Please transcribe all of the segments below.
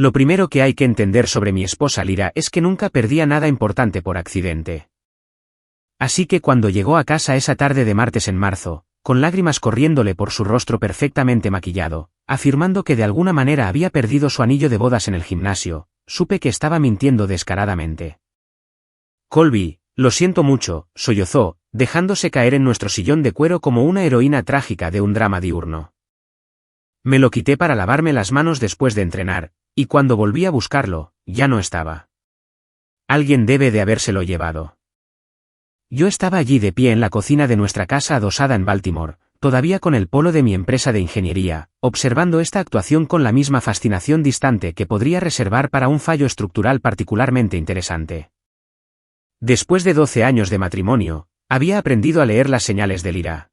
Lo primero que hay que entender sobre mi esposa Lyra es que nunca perdía nada importante por accidente. Así que cuando llegó a casa esa tarde de martes en marzo, con lágrimas corriéndole por su rostro perfectamente maquillado, afirmando que de alguna manera había perdido su anillo de bodas en el gimnasio, supe que estaba mintiendo descaradamente. Colby, lo siento mucho, sollozó, dejándose caer en nuestro sillón de cuero como una heroína trágica de un drama diurno. Me lo quité para lavarme las manos después de entrenar, y cuando volví a buscarlo, ya no estaba. Alguien debe de habérselo llevado. Yo estaba allí de pie en la cocina de nuestra casa adosada en Baltimore, todavía con el polo de mi empresa de ingeniería, observando esta actuación con la misma fascinación distante que podría reservar para un fallo estructural particularmente interesante. Después de 12 años de matrimonio, había aprendido a leer las señales de Lyra.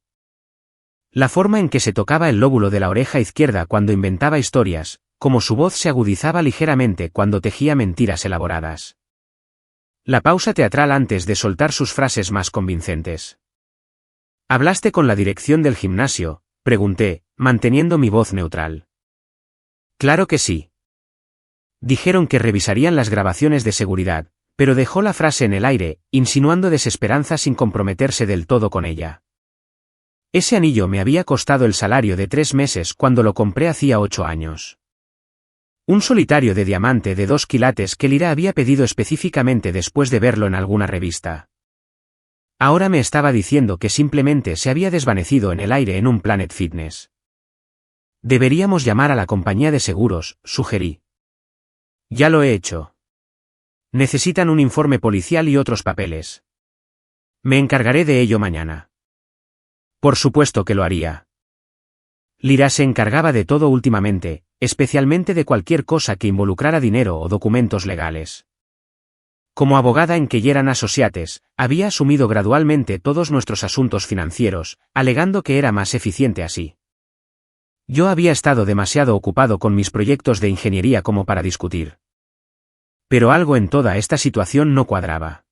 La forma en que se tocaba el lóbulo de la oreja izquierda cuando inventaba historias, como su voz se agudizaba ligeramente cuando tejía mentiras elaboradas. La pausa teatral antes de soltar sus frases más convincentes. ¿Hablaste con la dirección del gimnasio?, pregunté, manteniendo mi voz neutral. Claro que sí. Dijeron que revisarían las grabaciones de seguridad, pero dejó la frase en el aire, insinuando desesperanza sin comprometerse del todo con ella. Ese anillo me había costado el salario de 3 meses cuando lo compré hacía 8 años. Un solitario de diamante de 2 quilates que Lyra había pedido específicamente después de verlo en alguna revista. Ahora me estaba diciendo que simplemente se había desvanecido en el aire en un Planet Fitness. Deberíamos llamar a la compañía de seguros, sugerí. Ya lo he hecho. Necesitan un informe policial y otros papeles. Me encargaré de ello mañana. Por supuesto que lo haría. Lyra se encargaba de todo últimamente, especialmente de cualquier cosa que involucrara dinero o documentos legales. Como abogada en Kelleran Associates, había asumido gradualmente todos nuestros asuntos financieros, alegando que era más eficiente así. Yo había estado demasiado ocupado con mis proyectos de ingeniería como para discutir. Pero algo en toda esta situación no cuadraba.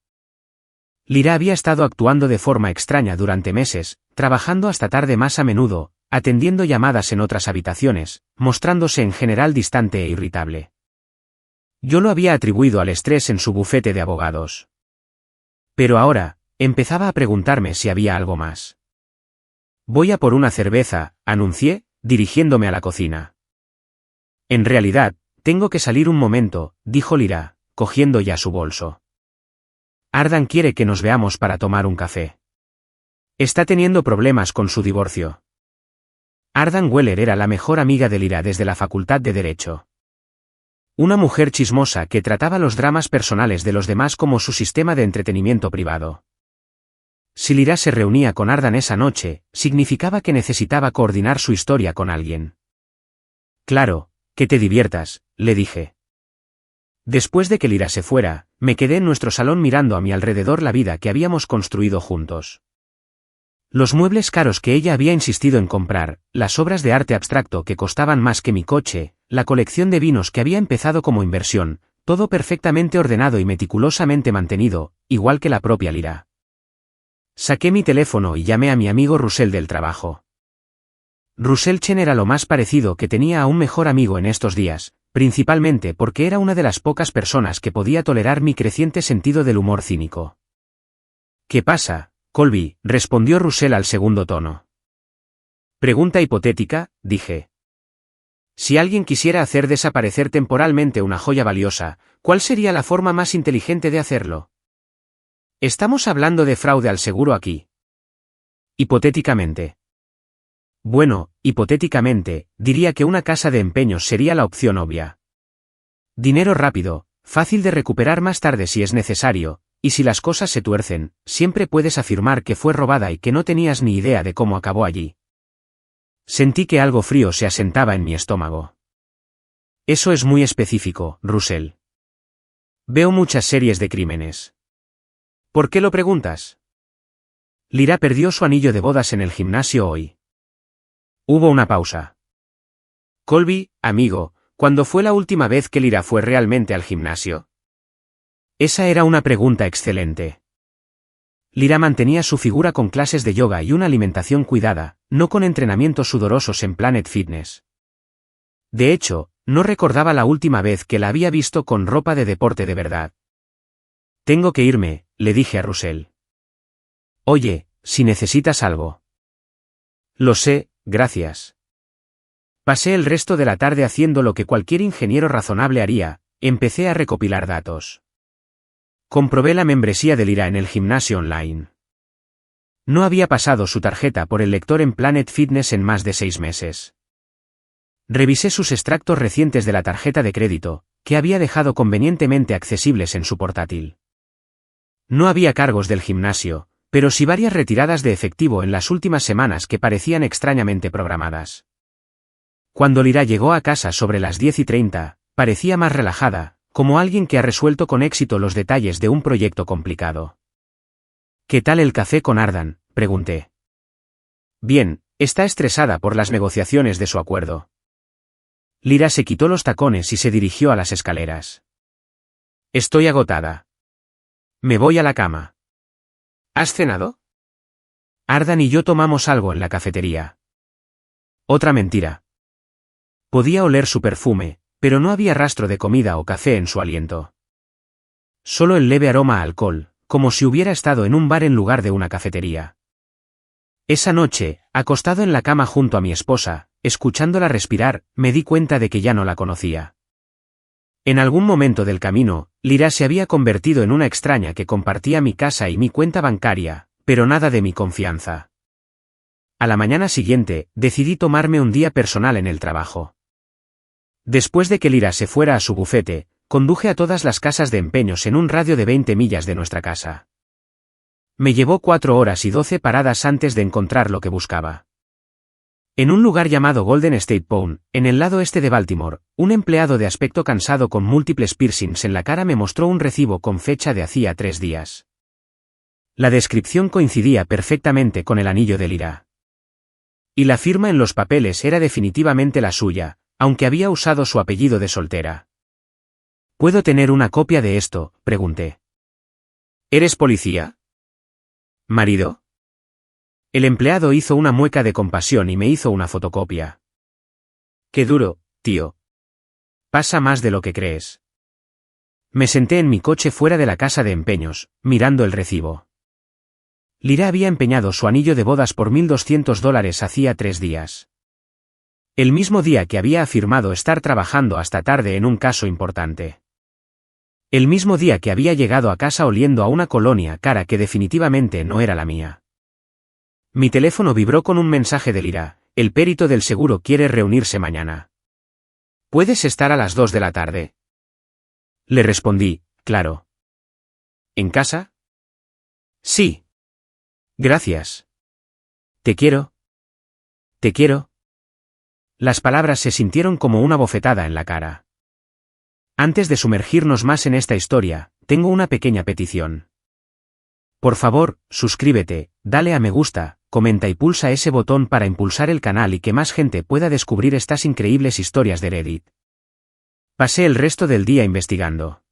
Lyra había estado actuando de forma extraña durante meses, trabajando hasta tarde más a menudo, atendiendo llamadas en otras habitaciones, mostrándose en general distante e irritable. Yo lo había atribuido al estrés en su bufete de abogados. Pero ahora, empezaba a preguntarme si había algo más. Voy a por una cerveza, anuncié, dirigiéndome a la cocina. En realidad, tengo que salir un momento, dijo Lyra, cogiendo ya su bolso. Ardan quiere que nos veamos para tomar un café. Está teniendo problemas con su divorcio. Ardan Weller era la mejor amiga de Lyra desde la Facultad de Derecho. Una mujer chismosa que trataba los dramas personales de los demás como su sistema de entretenimiento privado. Si Lyra se reunía con Ardan esa noche, significaba que necesitaba coordinar su historia con alguien. Claro, que te diviertas, le dije. Después de que Lyra se fuera, me quedé en nuestro salón mirando a mi alrededor la vida que habíamos construido juntos. Los muebles caros que ella había insistido en comprar, las obras de arte abstracto que costaban más que mi coche, la colección de vinos que había empezado como inversión, todo perfectamente ordenado y meticulosamente mantenido, igual que la propia Lyra. Saqué mi teléfono y llamé a mi amigo Russell del trabajo. Russell Chen era lo más parecido que tenía a un mejor amigo en estos días, principalmente porque era una de las pocas personas que podía tolerar mi creciente sentido del humor cínico. ¿Qué pasa, Colby?, respondió Russell al segundo tono. Pregunta hipotética, dije. Si alguien quisiera hacer desaparecer temporalmente una joya valiosa, ¿cuál sería la forma más inteligente de hacerlo? ¿Estamos hablando de fraude al seguro aquí? Hipotéticamente. Bueno, hipotéticamente, diría que una casa de empeños sería la opción obvia. Dinero rápido, fácil de recuperar más tarde si es necesario, y si las cosas se tuercen, siempre puedes afirmar que fue robada y que no tenías ni idea de cómo acabó allí. Sentí que algo frío se asentaba en mi estómago. Eso es muy específico, Russell. Veo muchas series de crímenes. ¿Por qué lo preguntas? Lyra perdió su anillo de bodas en el gimnasio hoy. Hubo una pausa. Colby, amigo, ¿cuándo fue la última vez que Lyra fue realmente al gimnasio? Esa era una pregunta excelente. Lyra mantenía su figura con clases de yoga y una alimentación cuidada, no con entrenamientos sudorosos en Planet Fitness. De hecho, No recordaba la última vez que la había visto con ropa de deporte de verdad. Tengo que irme, le dije a Russell. Oye, si necesitas algo. Lo sé, gracias. Pasé el resto de la tarde haciendo lo que cualquier ingeniero razonable haría, empecé a recopilar datos. Comprobé la membresía de Lyra en el gimnasio online. No había pasado su tarjeta por el lector en Planet Fitness en más de 6 meses. Revisé sus extractos recientes de la tarjeta de crédito, que había dejado convenientemente accesibles en su portátil. No había cargos del gimnasio, pero sí varias retiradas de efectivo en las últimas semanas que parecían extrañamente programadas. Cuando Lyra llegó a casa sobre las 10:30, parecía más relajada, como alguien que ha resuelto con éxito los detalles de un proyecto complicado. ¿Qué tal el café con Ardan?, pregunté. Bien, está estresada por las negociaciones de su acuerdo. Lyra se quitó los tacones y se dirigió a las escaleras. Estoy agotada. Me voy a la cama. ¿Has cenado? Ardan y yo tomamos algo en la cafetería. Otra mentira. Podía oler su perfume, pero no había rastro de comida o café en su aliento. Solo el leve aroma a alcohol, como si hubiera estado en un bar en lugar de una cafetería. Esa noche, acostado en la cama junto a mi esposa, escuchándola respirar, me di cuenta de que ya no la conocía. En algún momento del camino, Lyra se había convertido en una extraña que compartía mi casa y mi cuenta bancaria, pero nada de mi confianza. A la mañana siguiente, decidí tomarme un día personal en el trabajo. Después de que Lyra se fuera a su bufete, conduje a todas las casas de empeños en un radio de 20 millas de nuestra casa. Me llevó 4 horas y 12 paradas antes de encontrar lo que buscaba. En un lugar llamado Golden State Pawn, en el lado este de Baltimore, un empleado de aspecto cansado con múltiples piercings en la cara me mostró un recibo con fecha de hacía 3 días. La descripción coincidía perfectamente con el anillo de Lyra. Y la firma en los papeles era definitivamente la suya, aunque había usado su apellido de soltera. ¿Puedo tener una copia de esto?, pregunté. ¿Eres policía? ¿Marido? El empleado hizo una mueca de compasión y me hizo una fotocopia. Qué duro, tío. Pasa más de lo que crees. Me senté en mi coche fuera de la casa de empeños, mirando el recibo. Lyra había empeñado su anillo de bodas por $1,200 hacía 3 días. El mismo día que había afirmado estar trabajando hasta tarde en un caso importante. El mismo día que había llegado a casa oliendo a una colonia cara que definitivamente no era la mía. Mi teléfono vibró con un mensaje de Lyra: el perito del seguro quiere reunirse mañana. ¿Puedes estar a las 2 de la tarde? Le respondí, claro. ¿En casa? Sí. Gracias. Te quiero. Te quiero. Las palabras se sintieron como una bofetada en la cara. Antes de sumergirnos más en esta historia, tengo una pequeña petición. Por favor, suscríbete, dale a me gusta, comenta y pulsa ese botón para impulsar el canal y que más gente pueda descubrir estas increíbles historias de Reddit. Pasé el resto del día investigando.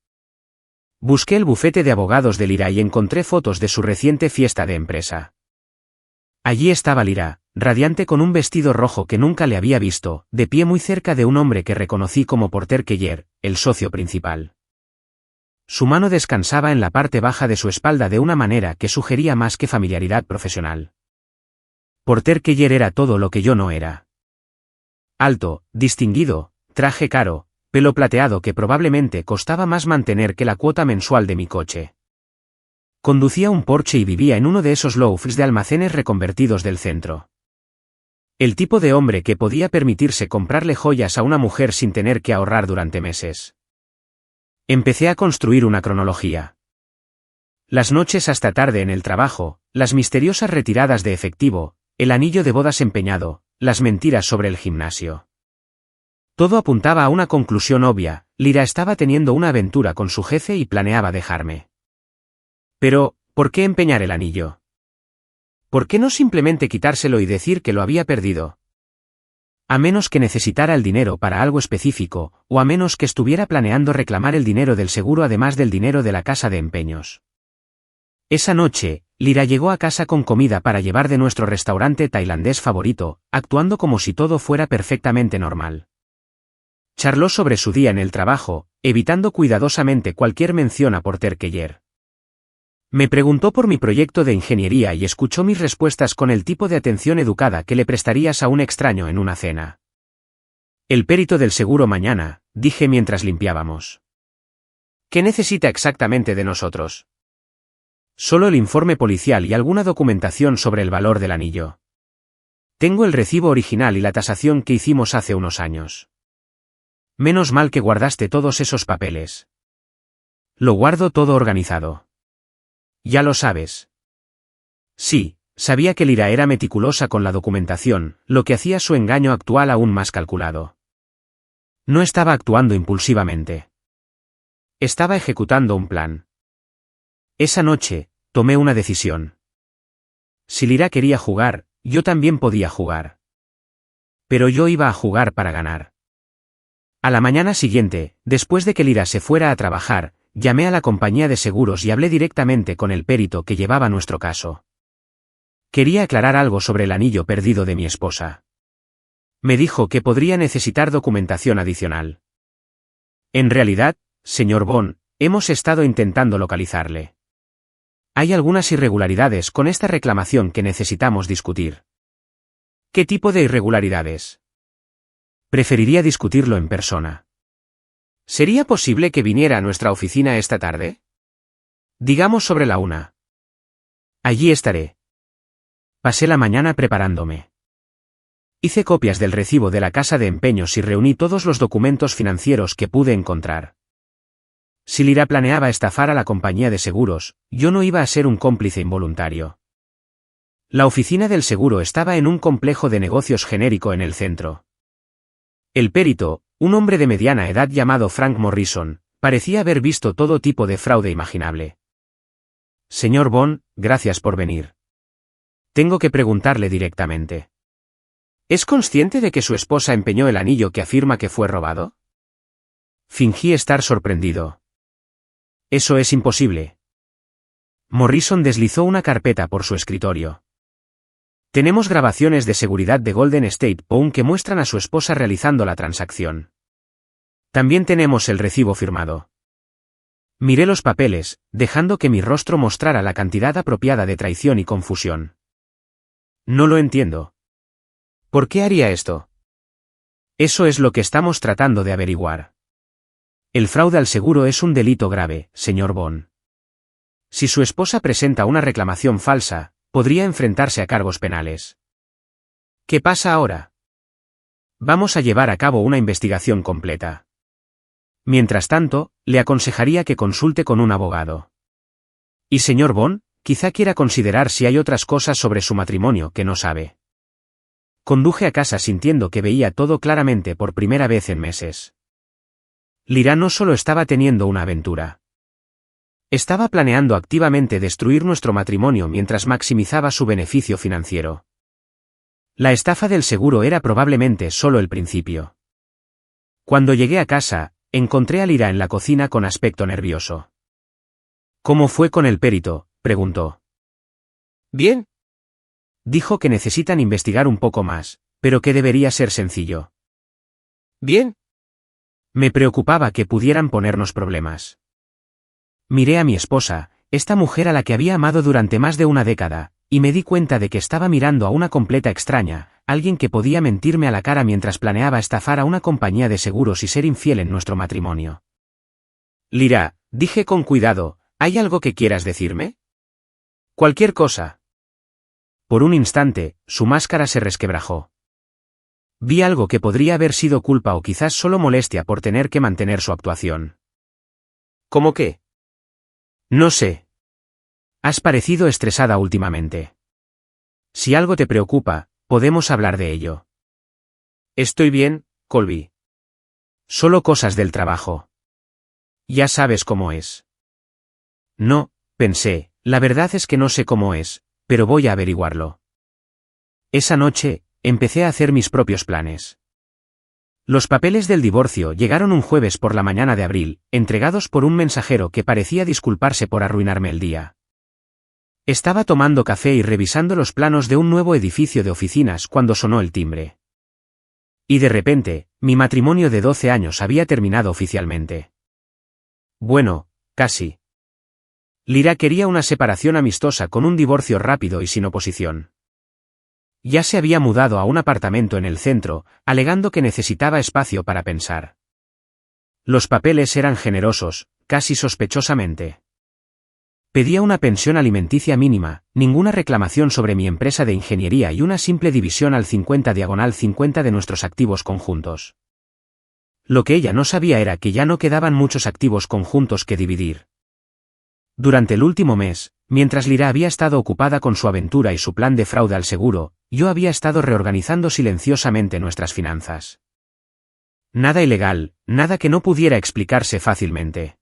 Busqué el bufete de abogados de Lyra y encontré fotos de su reciente fiesta de empresa. Allí estaba Lyra, radiante con un vestido rojo que nunca le había visto, de pie muy cerca de un hombre que reconocí como Porter Keller, el socio principal. Su mano descansaba en la parte baja de su espalda de una manera que sugería más que familiaridad profesional. Porter Keller era todo lo que yo no era. Alto, distinguido, traje caro, pelo plateado que probablemente costaba más mantener que la cuota mensual de mi coche. Conducía un Porsche y vivía en uno de esos lofts de almacenes reconvertidos del centro. El tipo de hombre que podía permitirse comprarle joyas a una mujer sin tener que ahorrar durante meses. Empecé a construir una cronología. Las noches hasta tarde en el trabajo, las misteriosas retiradas de efectivo, el anillo de bodas empeñado, las mentiras sobre el gimnasio. Todo apuntaba a una conclusión obvia: Lyra estaba teniendo una aventura con su jefe y planeaba dejarme. Pero, ¿por qué empeñar el anillo? ¿Por qué no simplemente quitárselo y decir que lo había perdido? A menos que necesitara el dinero para algo específico, o a menos que estuviera planeando reclamar el dinero del seguro además del dinero de la casa de empeños. Esa noche, Lyra llegó a casa con comida para llevar de nuestro restaurante tailandés favorito, actuando como si todo fuera perfectamente normal. Charló sobre su día en el trabajo, evitando cuidadosamente cualquier mención a Porter Keller. Me preguntó por mi proyecto de ingeniería y escuchó mis respuestas con el tipo de atención educada que le prestarías a un extraño en una cena. El perito del seguro mañana, dije mientras limpiábamos. ¿Qué necesita exactamente de nosotros? Solo el informe policial y alguna documentación sobre el valor del anillo. Tengo el recibo original y la tasación que hicimos hace unos años. Menos mal que guardaste todos esos papeles. Lo guardo todo organizado. Ya lo sabes. Sí, sabía que Lyra era meticulosa con la documentación, lo que hacía su engaño actual aún más calculado. No estaba actuando impulsivamente. Estaba ejecutando un plan. Esa noche, tomé una decisión. Si Lyra quería jugar, yo también podía jugar. Pero yo iba a jugar para ganar. A la mañana siguiente, después de que Lyra se fuera a trabajar, llamé a la compañía de seguros y hablé directamente con el perito que llevaba nuestro caso. Quería aclarar algo sobre el anillo perdido de mi esposa. Me dijo que podría necesitar documentación adicional. En realidad, señor Bond, hemos estado intentando localizarle. Hay algunas irregularidades con esta reclamación que necesitamos discutir. ¿Qué tipo de irregularidades? Preferiría discutirlo en persona. ¿Sería posible que viniera a nuestra oficina esta tarde? Digamos sobre la 1. Allí estaré. Pasé la mañana preparándome. Hice copias del recibo de la casa de empeños y reuní todos los documentos financieros que pude encontrar. Si Lyra planeaba estafar a la compañía de seguros, yo no iba a ser un cómplice involuntario. La oficina del seguro estaba en un complejo de negocios genérico en el centro. El perito, un hombre de mediana edad llamado Frank Morrison, parecía haber visto todo tipo de fraude imaginable. Señor Bond, gracias por venir. Tengo que preguntarle directamente. ¿Es consciente de que su esposa empeñó el anillo que afirma que fue robado? Fingí estar sorprendido. Eso es imposible. Morrison deslizó una carpeta por su escritorio. Tenemos grabaciones de seguridad de Golden State Pawn que muestran a su esposa realizando la transacción. También tenemos el recibo firmado. Miré los papeles, dejando que mi rostro mostrara la cantidad apropiada de traición y confusión. No lo entiendo. ¿Por qué haría esto? Eso es lo que estamos tratando de averiguar. El fraude al seguro es un delito grave, señor Bond. Si su esposa presenta una reclamación falsa, podría enfrentarse a cargos penales. ¿Qué pasa ahora? Vamos a llevar a cabo una investigación completa. Mientras tanto, le aconsejaría que consulte con un abogado. Y señor Bond, quizá quiera considerar si hay otras cosas sobre su matrimonio que no sabe. Conduje a casa sintiendo que veía todo claramente por primera vez en meses. Lyra no solo estaba teniendo una aventura. Estaba planeando activamente destruir nuestro matrimonio mientras maximizaba su beneficio financiero. La estafa del seguro era probablemente solo el principio. Cuando llegué a casa, encontré a Lyra en la cocina con aspecto nervioso. ¿Cómo fue con el perito?, preguntó. Bien. Dijo que necesitan investigar un poco más, pero que debería ser sencillo. Bien. Me preocupaba que pudieran ponernos problemas. Miré a mi esposa, esta mujer a la que había amado durante más de una década, y me di cuenta de que estaba mirando a una completa extraña, alguien que podía mentirme a la cara mientras planeaba estafar a una compañía de seguros y ser infiel en nuestro matrimonio. Lyra, dije con cuidado, ¿hay algo que quieras decirme? Cualquier cosa. Por un instante, su máscara se resquebrajó. Vi algo que podría haber sido culpa o quizás solo molestia por tener que mantener su actuación. ¿Cómo qué? No sé. Has parecido estresada últimamente. Si algo te preocupa, podemos hablar de ello. Estoy bien, Colby. Solo cosas del trabajo. Ya sabes cómo es. No, pensé, la verdad es que no sé cómo es, pero voy a averiguarlo. Esa noche, empecé a hacer mis propios planes. Los papeles del divorcio llegaron un jueves por la mañana de abril, entregados por un mensajero que parecía disculparse por arruinarme el día. Estaba tomando café y revisando los planos de un nuevo edificio de oficinas cuando sonó el timbre. Y de repente, mi matrimonio de 12 años había terminado oficialmente. Bueno, casi. Lyra quería una separación amistosa con un divorcio rápido y sin oposición. Ya se había mudado a un apartamento en el centro, alegando que necesitaba espacio para pensar. Los papeles eran generosos, casi sospechosamente. Pedía una pensión alimenticia mínima, ninguna reclamación sobre mi empresa de ingeniería y una simple división al 50/50 de nuestros activos conjuntos. Lo que ella no sabía era que ya no quedaban muchos activos conjuntos que dividir. Durante el último mes, mientras Lyra había estado ocupada con su aventura y su plan de fraude al seguro, yo había estado reorganizando silenciosamente nuestras finanzas. Nada ilegal, nada que no pudiera explicarse fácilmente.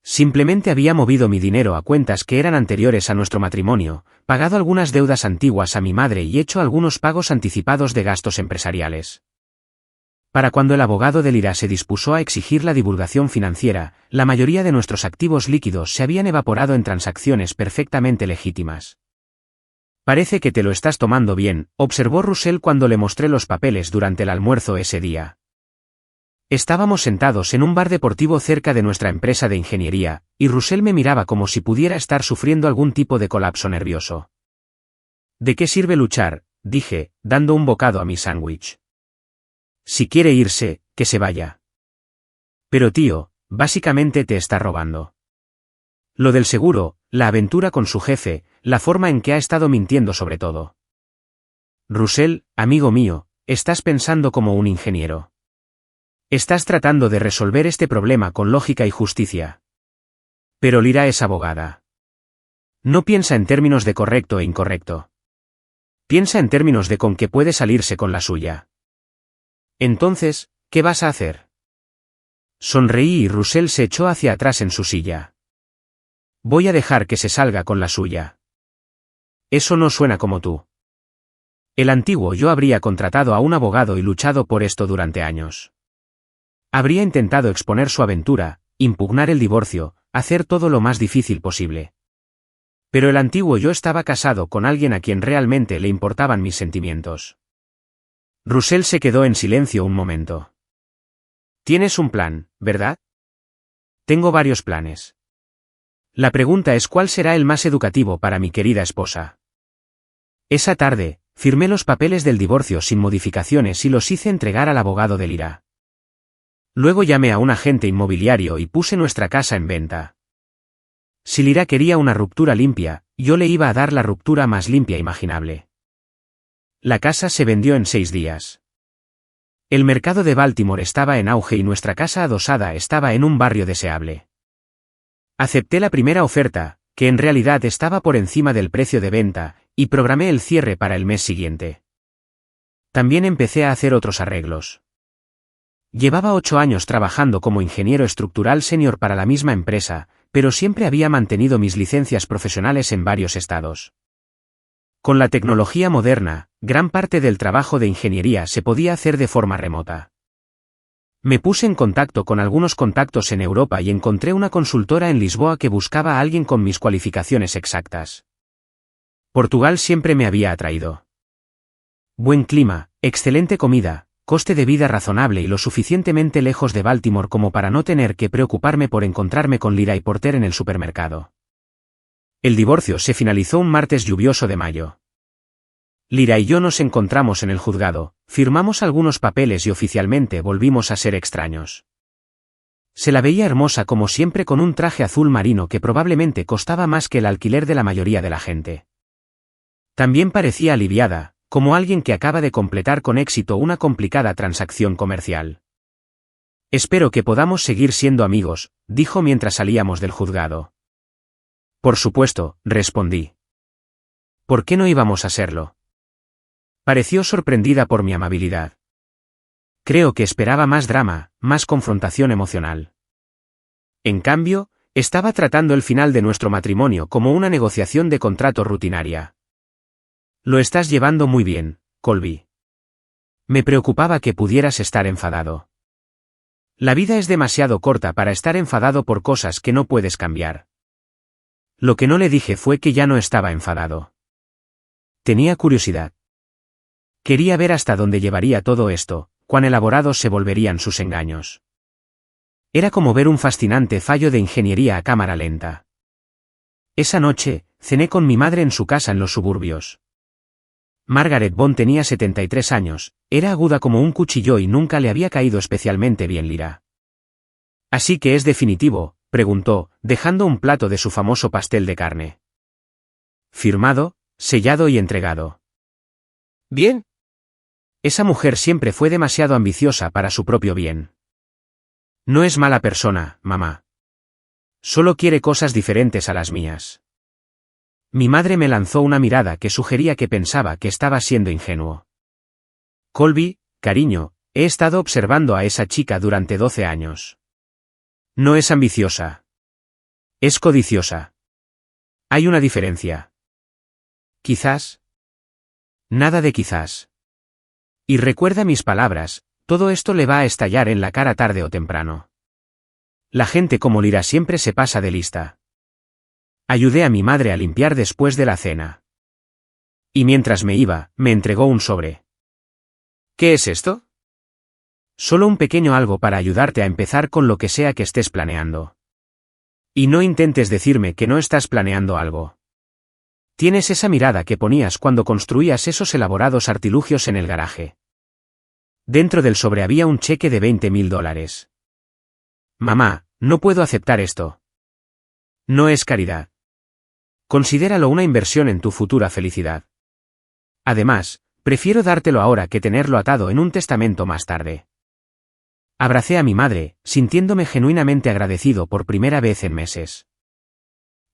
Simplemente había movido mi dinero a cuentas que eran anteriores a nuestro matrimonio, pagado algunas deudas antiguas a mi madre y hecho algunos pagos anticipados de gastos empresariales. Para cuando el abogado de Lyra se dispuso a exigir la divulgación financiera, la mayoría de nuestros activos líquidos se habían evaporado en transacciones perfectamente legítimas. Parece que te lo estás tomando bien, observó Russell cuando le mostré los papeles durante el almuerzo ese día. Estábamos sentados en un bar deportivo cerca de nuestra empresa de ingeniería, y Russell me miraba como si pudiera estar sufriendo algún tipo de colapso nervioso. ¿De qué sirve luchar?, dije, dando un bocado a mi sándwich. Si quiere irse, que se vaya. Pero tío, básicamente te está robando. Lo del seguro, la aventura con su jefe, la forma en que ha estado mintiendo sobre todo. Russell, amigo mío, estás pensando como un ingeniero. Estás tratando de resolver este problema con lógica y justicia. Pero Lyra es abogada. No piensa en términos de correcto e incorrecto. Piensa en términos de con qué puede salirse con la suya. Entonces, ¿qué vas a hacer? Sonreí y Russell se echó hacia atrás en su silla. Voy a dejar que se salga con la suya. Eso no suena como tú. El antiguo yo habría contratado a un abogado y luchado por esto durante años. Habría intentado exponer su aventura, impugnar el divorcio, hacer todo lo más difícil posible. Pero el antiguo yo estaba casado con alguien a quien realmente le importaban mis sentimientos. Russell se quedó en silencio un momento. Tienes un plan, ¿verdad? Tengo varios planes. La pregunta es cuál será el más educativo para mi querida esposa. Esa tarde, firmé los papeles del divorcio sin modificaciones y los hice entregar al abogado de Lyra. Luego llamé a un agente inmobiliario y puse nuestra casa en venta. Si Lyra quería una ruptura limpia, yo le iba a dar la ruptura más limpia imaginable. La casa se vendió en 6 días. El mercado de Baltimore estaba en auge y nuestra casa adosada estaba en un barrio deseable. Acepté la primera oferta, que en realidad estaba por encima del precio de venta, y programé el cierre para el mes siguiente. También empecé a hacer otros arreglos. Llevaba 8 años trabajando como ingeniero estructural senior para la misma empresa, pero siempre había mantenido mis licencias profesionales en varios estados. Con la tecnología moderna, gran parte del trabajo de ingeniería se podía hacer de forma remota. Me puse en contacto con algunos contactos en Europa y encontré una consultora en Lisboa que buscaba a alguien con mis cualificaciones exactas. Portugal siempre me había atraído. Buen clima, excelente comida, coste de vida razonable y lo suficientemente lejos de Baltimore como para no tener que preocuparme por encontrarme con Lyra y Porter en el supermercado. El divorcio se finalizó un martes lluvioso de mayo. Lyra y yo nos encontramos en el juzgado, firmamos algunos papeles y oficialmente volvimos a ser extraños. Se la veía hermosa como siempre con un traje azul marino que probablemente costaba más que el alquiler de la mayoría de la gente. También parecía aliviada, como alguien que acaba de completar con éxito una complicada transacción comercial. Espero que podamos seguir siendo amigos, dijo mientras salíamos del juzgado. Por supuesto, respondí. ¿Por qué no íbamos a serlo? Pareció sorprendida por mi amabilidad. Creo que esperaba más drama, más confrontación emocional. En cambio, estaba tratando el final de nuestro matrimonio como una negociación de contrato rutinaria. Lo estás llevando muy bien, Colby. Me preocupaba que pudieras estar enfadado. La vida es demasiado corta para estar enfadado por cosas que no puedes cambiar. Lo que no le dije fue que ya no estaba enfadado. Tenía curiosidad. Quería ver hasta dónde llevaría todo esto, cuán elaborados se volverían sus engaños. Era como ver un fascinante fallo de ingeniería a cámara lenta. Esa noche, cené con mi madre en su casa en los suburbios. Margaret Bond tenía 73 años, era aguda como un cuchillo y nunca le había caído especialmente bien Lyra. «¿Así que es definitivo?», preguntó, dejando un plato de su famoso pastel de carne. «Firmado, sellado y entregado». «Bien». Esa mujer siempre fue demasiado ambiciosa para su propio bien. No es mala persona, mamá. Solo quiere cosas diferentes a las mías. Mi madre me lanzó una mirada que sugería que pensaba que estaba siendo ingenuo. Colby, cariño, he estado observando a esa chica durante 12 años. No es ambiciosa. Es codiciosa. Hay una diferencia. Quizás. Nada de quizás. Y recuerda mis palabras, todo esto le va a estallar en la cara tarde o temprano. La gente como Lyra siempre se pasa de lista. Ayudé a mi madre a limpiar después de la cena. Y mientras me iba, me entregó un sobre. ¿Qué es esto? Solo un pequeño algo para ayudarte a empezar con lo que sea que estés planeando. Y no intentes decirme que no estás planeando algo. Tienes esa mirada que ponías cuando construías esos elaborados artilugios en el garaje. Dentro del sobre había un cheque de $20.000. Mamá, no puedo aceptar esto. No es caridad. Considéralo una inversión en tu futura felicidad. Además, prefiero dártelo ahora que tenerlo atado en un testamento más tarde. Abracé a mi madre, sintiéndome genuinamente agradecido por primera vez en meses.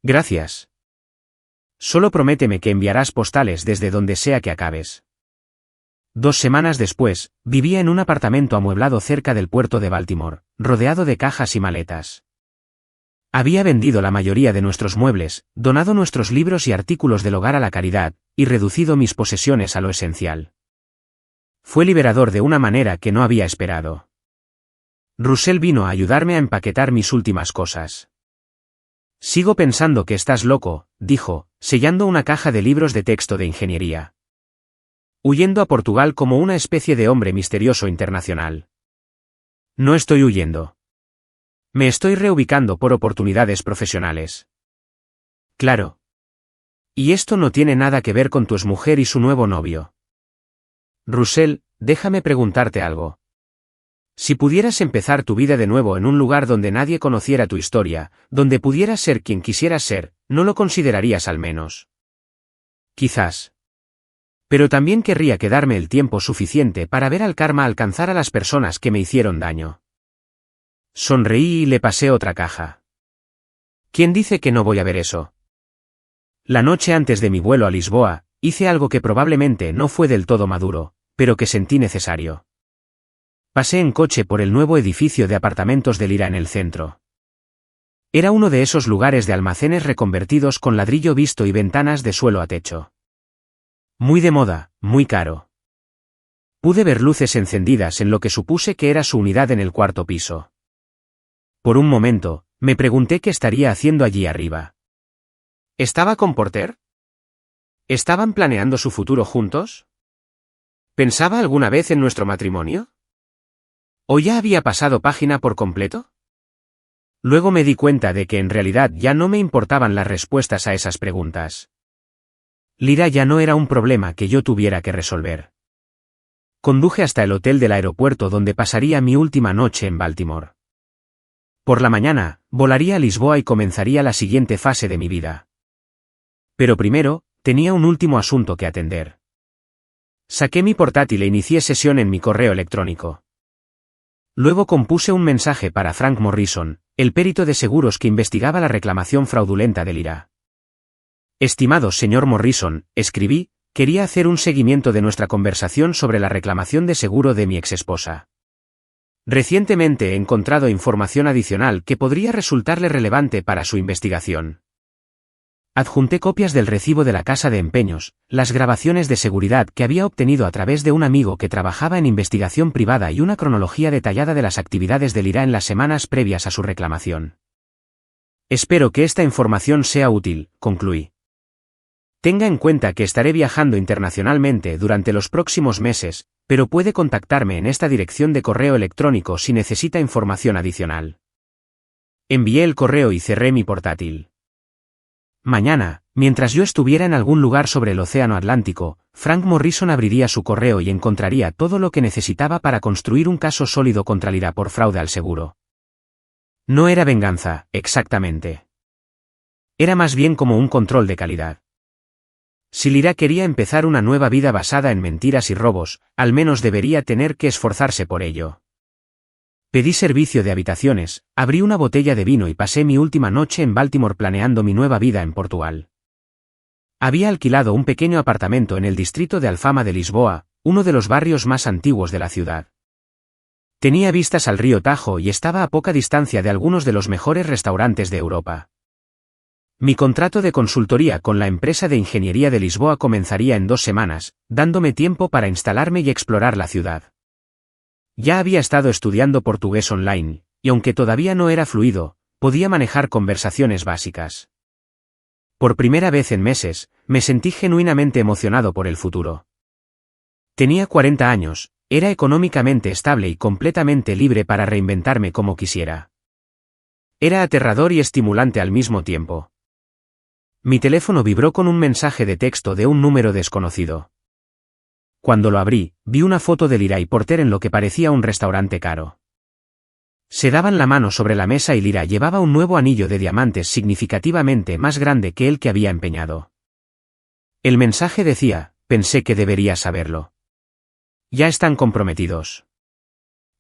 Gracias. Solo prométeme que enviarás postales desde donde sea que acabes. 2 semanas después, vivía en un apartamento amueblado cerca del puerto de Baltimore, rodeado de cajas y maletas. Había vendido la mayoría de nuestros muebles, donado nuestros libros y artículos del hogar a la caridad, y reducido mis posesiones a lo esencial. Fue liberador de una manera que no había esperado. Russell vino a ayudarme a empaquetar mis últimas cosas. Sigo pensando que estás loco, dijo, sellando una caja de libros de texto de ingeniería. Huyendo a Portugal como una especie de hombre misterioso internacional. No estoy huyendo. Me estoy reubicando por oportunidades profesionales. Claro. Y esto no tiene nada que ver con tu exmujer y su nuevo novio. Russell, déjame preguntarte algo. Si pudieras empezar tu vida de nuevo en un lugar donde nadie conociera tu historia, donde pudieras ser quien quisieras ser, ¿no lo considerarías al menos? Quizás. Pero también querría quedarme el tiempo suficiente para ver al karma alcanzar a las personas que me hicieron daño. Sonreí y le pasé otra caja. ¿Quién dice que no voy a ver eso? La noche antes de mi vuelo a Lisboa, hice algo que probablemente no fue del todo maduro, pero que sentí necesario. Pasé en coche por el nuevo edificio de apartamentos de Lyra en el centro. Era uno de esos lugares de almacenes reconvertidos con ladrillo visto y ventanas de suelo a techo. Muy de moda, muy caro. Pude ver luces encendidas en lo que supuse que era su unidad en el 4º piso. Por un momento, me pregunté qué estaría haciendo allí arriba. ¿Estaba con Porter? ¿Estaban planeando su futuro juntos? ¿Pensaba alguna vez en nuestro matrimonio? ¿O ya había pasado página por completo? Luego me di cuenta de que en realidad ya no me importaban las respuestas a esas preguntas. Lyra ya no era un problema que yo tuviera que resolver. Conduje hasta el hotel del aeropuerto donde pasaría mi última noche en Baltimore. Por la mañana, volaría a Lisboa y comenzaría la siguiente fase de mi vida. Pero primero, tenía un último asunto que atender. Saqué mi portátil e inicié sesión en mi correo electrónico. Luego compuse un mensaje para Frank Morrison, el perito de seguros que investigaba la reclamación fraudulenta de Lyra. Estimado señor Morrison, escribí, quería hacer un seguimiento de nuestra conversación sobre la reclamación de seguro de mi exesposa. Recientemente he encontrado información adicional que podría resultarle relevante para su investigación. Adjunté copias del recibo de la casa de empeños, las grabaciones de seguridad que había obtenido a través de un amigo que trabajaba en investigación privada y una cronología detallada de las actividades de Lyra en las semanas previas a su reclamación. Espero que esta información sea útil, concluí. Tenga en cuenta que estaré viajando internacionalmente durante los próximos meses, pero puede contactarme en esta dirección de correo electrónico si necesita información adicional. Envié el correo y cerré mi portátil. Mañana, mientras yo estuviera en algún lugar sobre el Océano Atlántico, Frank Morrison abriría su correo y encontraría todo lo que necesitaba para construir un caso sólido contra Lyra por fraude al seguro. No era venganza, exactamente. Era más bien como un control de calidad. Si Lyra quería empezar una nueva vida basada en mentiras y robos, al menos debería tener que esforzarse por ello. Pedí servicio de habitaciones, abrí una botella de vino y pasé mi última noche en Baltimore planeando mi nueva vida en Portugal. Había alquilado un pequeño apartamento en el distrito de Alfama de Lisboa, uno de los barrios más antiguos de la ciudad. Tenía vistas al río Tajo y estaba a poca distancia de algunos de los mejores restaurantes de Europa. Mi contrato de consultoría con la empresa de ingeniería de Lisboa comenzaría en 2 semanas, dándome tiempo para instalarme y explorar la ciudad. Ya había estado estudiando portugués online, y aunque todavía no era fluido, podía manejar conversaciones básicas. Por primera vez en meses, me sentí genuinamente emocionado por el futuro. Tenía 40 años, era económicamente estable y completamente libre para reinventarme como quisiera. Era aterrador y estimulante al mismo tiempo. Mi teléfono vibró con un mensaje de texto de un número desconocido. Cuando lo abrí, vi una foto de Lyra y Porter en lo que parecía un restaurante caro. Se daban la mano sobre la mesa y Lyra llevaba un nuevo anillo de diamantes significativamente más grande que el que había empeñado. El mensaje decía: pensé que deberías saberlo. Ya están comprometidos.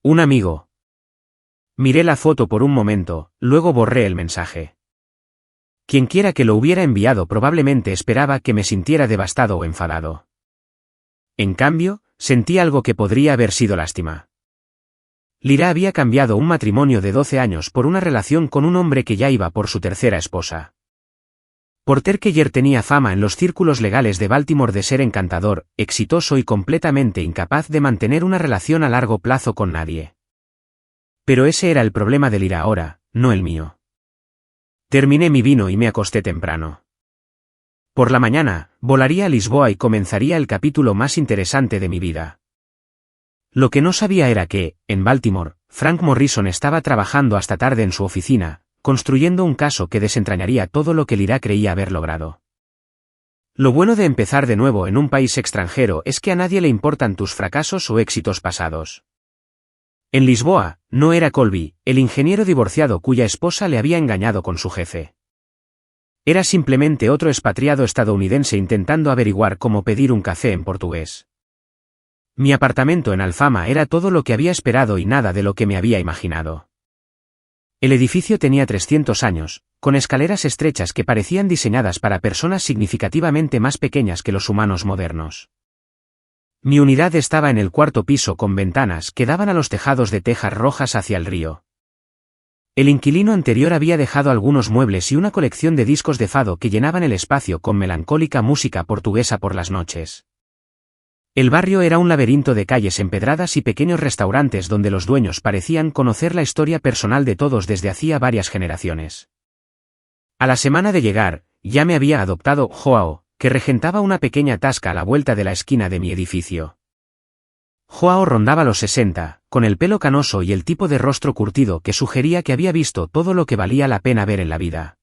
Un amigo. Miré la foto por un momento, luego borré el mensaje. Quienquiera que lo hubiera enviado probablemente esperaba que me sintiera devastado o enfadado. En cambio, sentí algo que podría haber sido lástima. Lyra había cambiado un matrimonio de 12 años por una relación con un hombre que ya iba por su tercera esposa. Porter Keller tenía fama en los círculos legales de Baltimore de ser encantador, exitoso y completamente incapaz de mantener una relación a largo plazo con nadie. Pero ese era el problema de Lyra ahora, no el mío. Terminé mi vino y me acosté temprano. Por la mañana, volaría a Lisboa y comenzaría el capítulo más interesante de mi vida. Lo que no sabía era que, en Baltimore, Frank Morrison estaba trabajando hasta tarde en su oficina, construyendo un caso que desentrañaría todo lo que Lyra creía haber logrado. Lo bueno de empezar de nuevo en un país extranjero es que a nadie le importan tus fracasos o éxitos pasados. En Lisboa, no era Colby, el ingeniero divorciado cuya esposa le había engañado con su jefe. Era simplemente otro expatriado estadounidense intentando averiguar cómo pedir un café en portugués. Mi apartamento en Alfama era todo lo que había esperado y nada de lo que me había imaginado. El edificio tenía 300 años, con escaleras estrechas que parecían diseñadas para personas significativamente más pequeñas que los humanos modernos. Mi unidad estaba en el 4º piso con ventanas que daban a los tejados de tejas rojas hacia el río. El inquilino anterior había dejado algunos muebles y una colección de discos de fado que llenaban el espacio con melancólica música portuguesa por las noches. El barrio era un laberinto de calles empedradas y pequeños restaurantes donde los dueños parecían conocer la historia personal de todos desde hacía varias generaciones. A la semana de llegar, ya me había adoptado Joao, que regentaba una pequeña tasca a la vuelta de la esquina de mi edificio. Joao rondaba los 60, con el pelo canoso y el tipo de rostro curtido que sugería que había visto todo lo que valía la pena ver en la vida.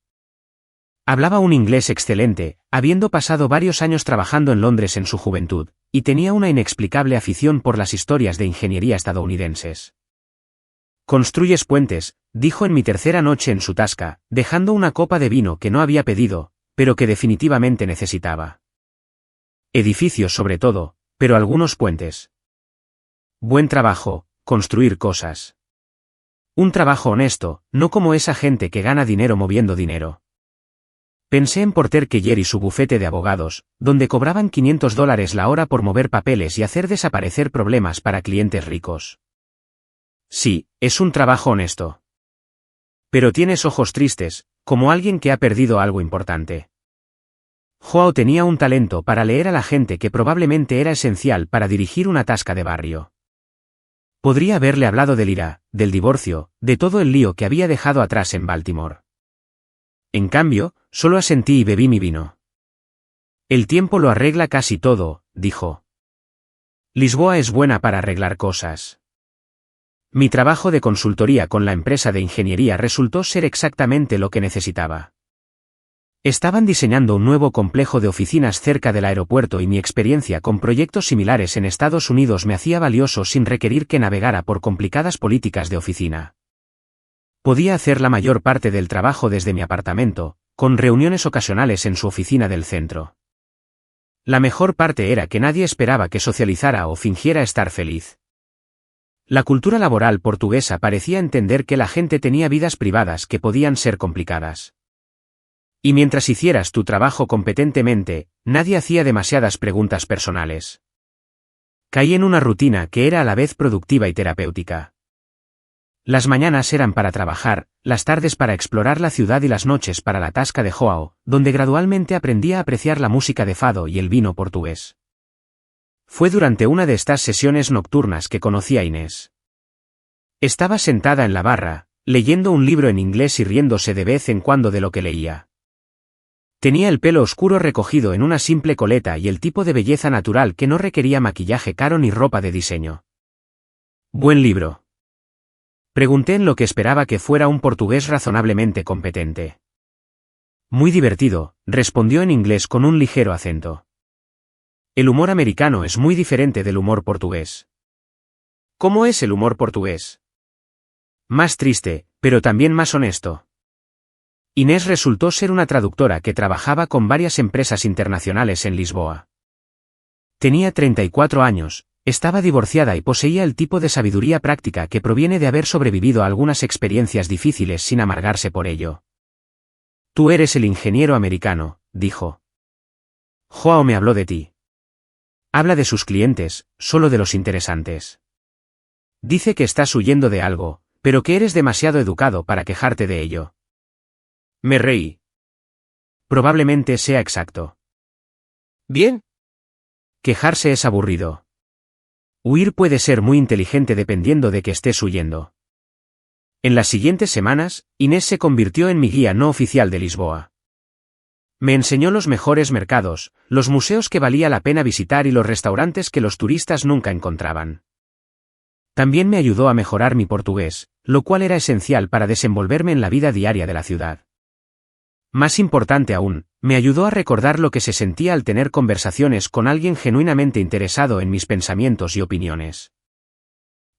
Hablaba un inglés excelente, habiendo pasado varios años trabajando en Londres en su juventud, y tenía una inexplicable afición por las historias de ingeniería estadounidenses. «Construyes puentes», dijo en mi tercera noche en su tasca, dejando una copa de vino que no había pedido, pero que definitivamente necesitaba. Edificios sobre todo, pero algunos puentes. Buen trabajo, construir cosas. Un trabajo honesto, no como esa gente que gana dinero moviendo dinero. Pensé en Porter Keller y su bufete de abogados, donde cobraban $500 la hora por mover papeles y hacer desaparecer problemas para clientes ricos. Sí, es un trabajo honesto. Pero tienes ojos tristes, como alguien que ha perdido algo importante. Joao tenía un talento para leer a la gente que probablemente era esencial para dirigir una tasca de barrio. Podría haberle hablado de Lyra, del divorcio, de todo el lío que había dejado atrás en Baltimore. En cambio, solo asentí y bebí mi vino. El tiempo lo arregla casi todo, dijo. Lisboa es buena para arreglar cosas. Mi trabajo de consultoría con la empresa de ingeniería resultó ser exactamente lo que necesitaba. Estaban diseñando un nuevo complejo de oficinas cerca del aeropuerto y mi experiencia con proyectos similares en Estados Unidos me hacía valioso sin requerir que navegara por complicadas políticas de oficina. Podía hacer la mayor parte del trabajo desde mi apartamento, con reuniones ocasionales en su oficina del centro. La mejor parte era que nadie esperaba que socializara o fingiera estar feliz. La cultura laboral portuguesa parecía entender que la gente tenía vidas privadas que podían ser complicadas. Y mientras hicieras tu trabajo competentemente, nadie hacía demasiadas preguntas personales. Caí en una rutina que era a la vez productiva y terapéutica. Las mañanas eran para trabajar, las tardes para explorar la ciudad y las noches para la tasca de Joao, donde gradualmente aprendí a apreciar la música de fado y el vino portugués. Fue durante una de estas sesiones nocturnas que conocí a Inés. Estaba sentada en la barra, leyendo un libro en inglés y riéndose de vez en cuando de lo que leía. Tenía el pelo oscuro recogido en una simple coleta y el tipo de belleza natural que no requería maquillaje caro ni ropa de diseño. Buen libro. Pregunté en lo que esperaba que fuera un portugués razonablemente competente. Muy divertido, respondió en inglés con un ligero acento. El humor americano es muy diferente del humor portugués. ¿Cómo es el humor portugués? Más triste, pero también más honesto. Inés resultó ser una traductora que trabajaba con varias empresas internacionales en Lisboa. Tenía 34 años, estaba divorciada y poseía el tipo de sabiduría práctica que proviene de haber sobrevivido a algunas experiencias difíciles sin amargarse por ello. Tú eres el ingeniero americano, dijo. Joao me habló de ti. Habla de sus clientes, solo de los interesantes. Dice que estás huyendo de algo, pero que eres demasiado educado para quejarte de ello. Me reí. Probablemente sea exacto. Bien. Quejarse es aburrido. Huir puede ser muy inteligente dependiendo de que estés huyendo. En las siguientes semanas, Inés se convirtió en mi guía no oficial de Lisboa. Me enseñó los mejores mercados, los museos que valía la pena visitar y los restaurantes que los turistas nunca encontraban. También me ayudó a mejorar mi portugués, lo cual era esencial para desenvolverme en la vida diaria de la ciudad. Más importante aún, me ayudó a recordar lo que se sentía al tener conversaciones con alguien genuinamente interesado en mis pensamientos y opiniones.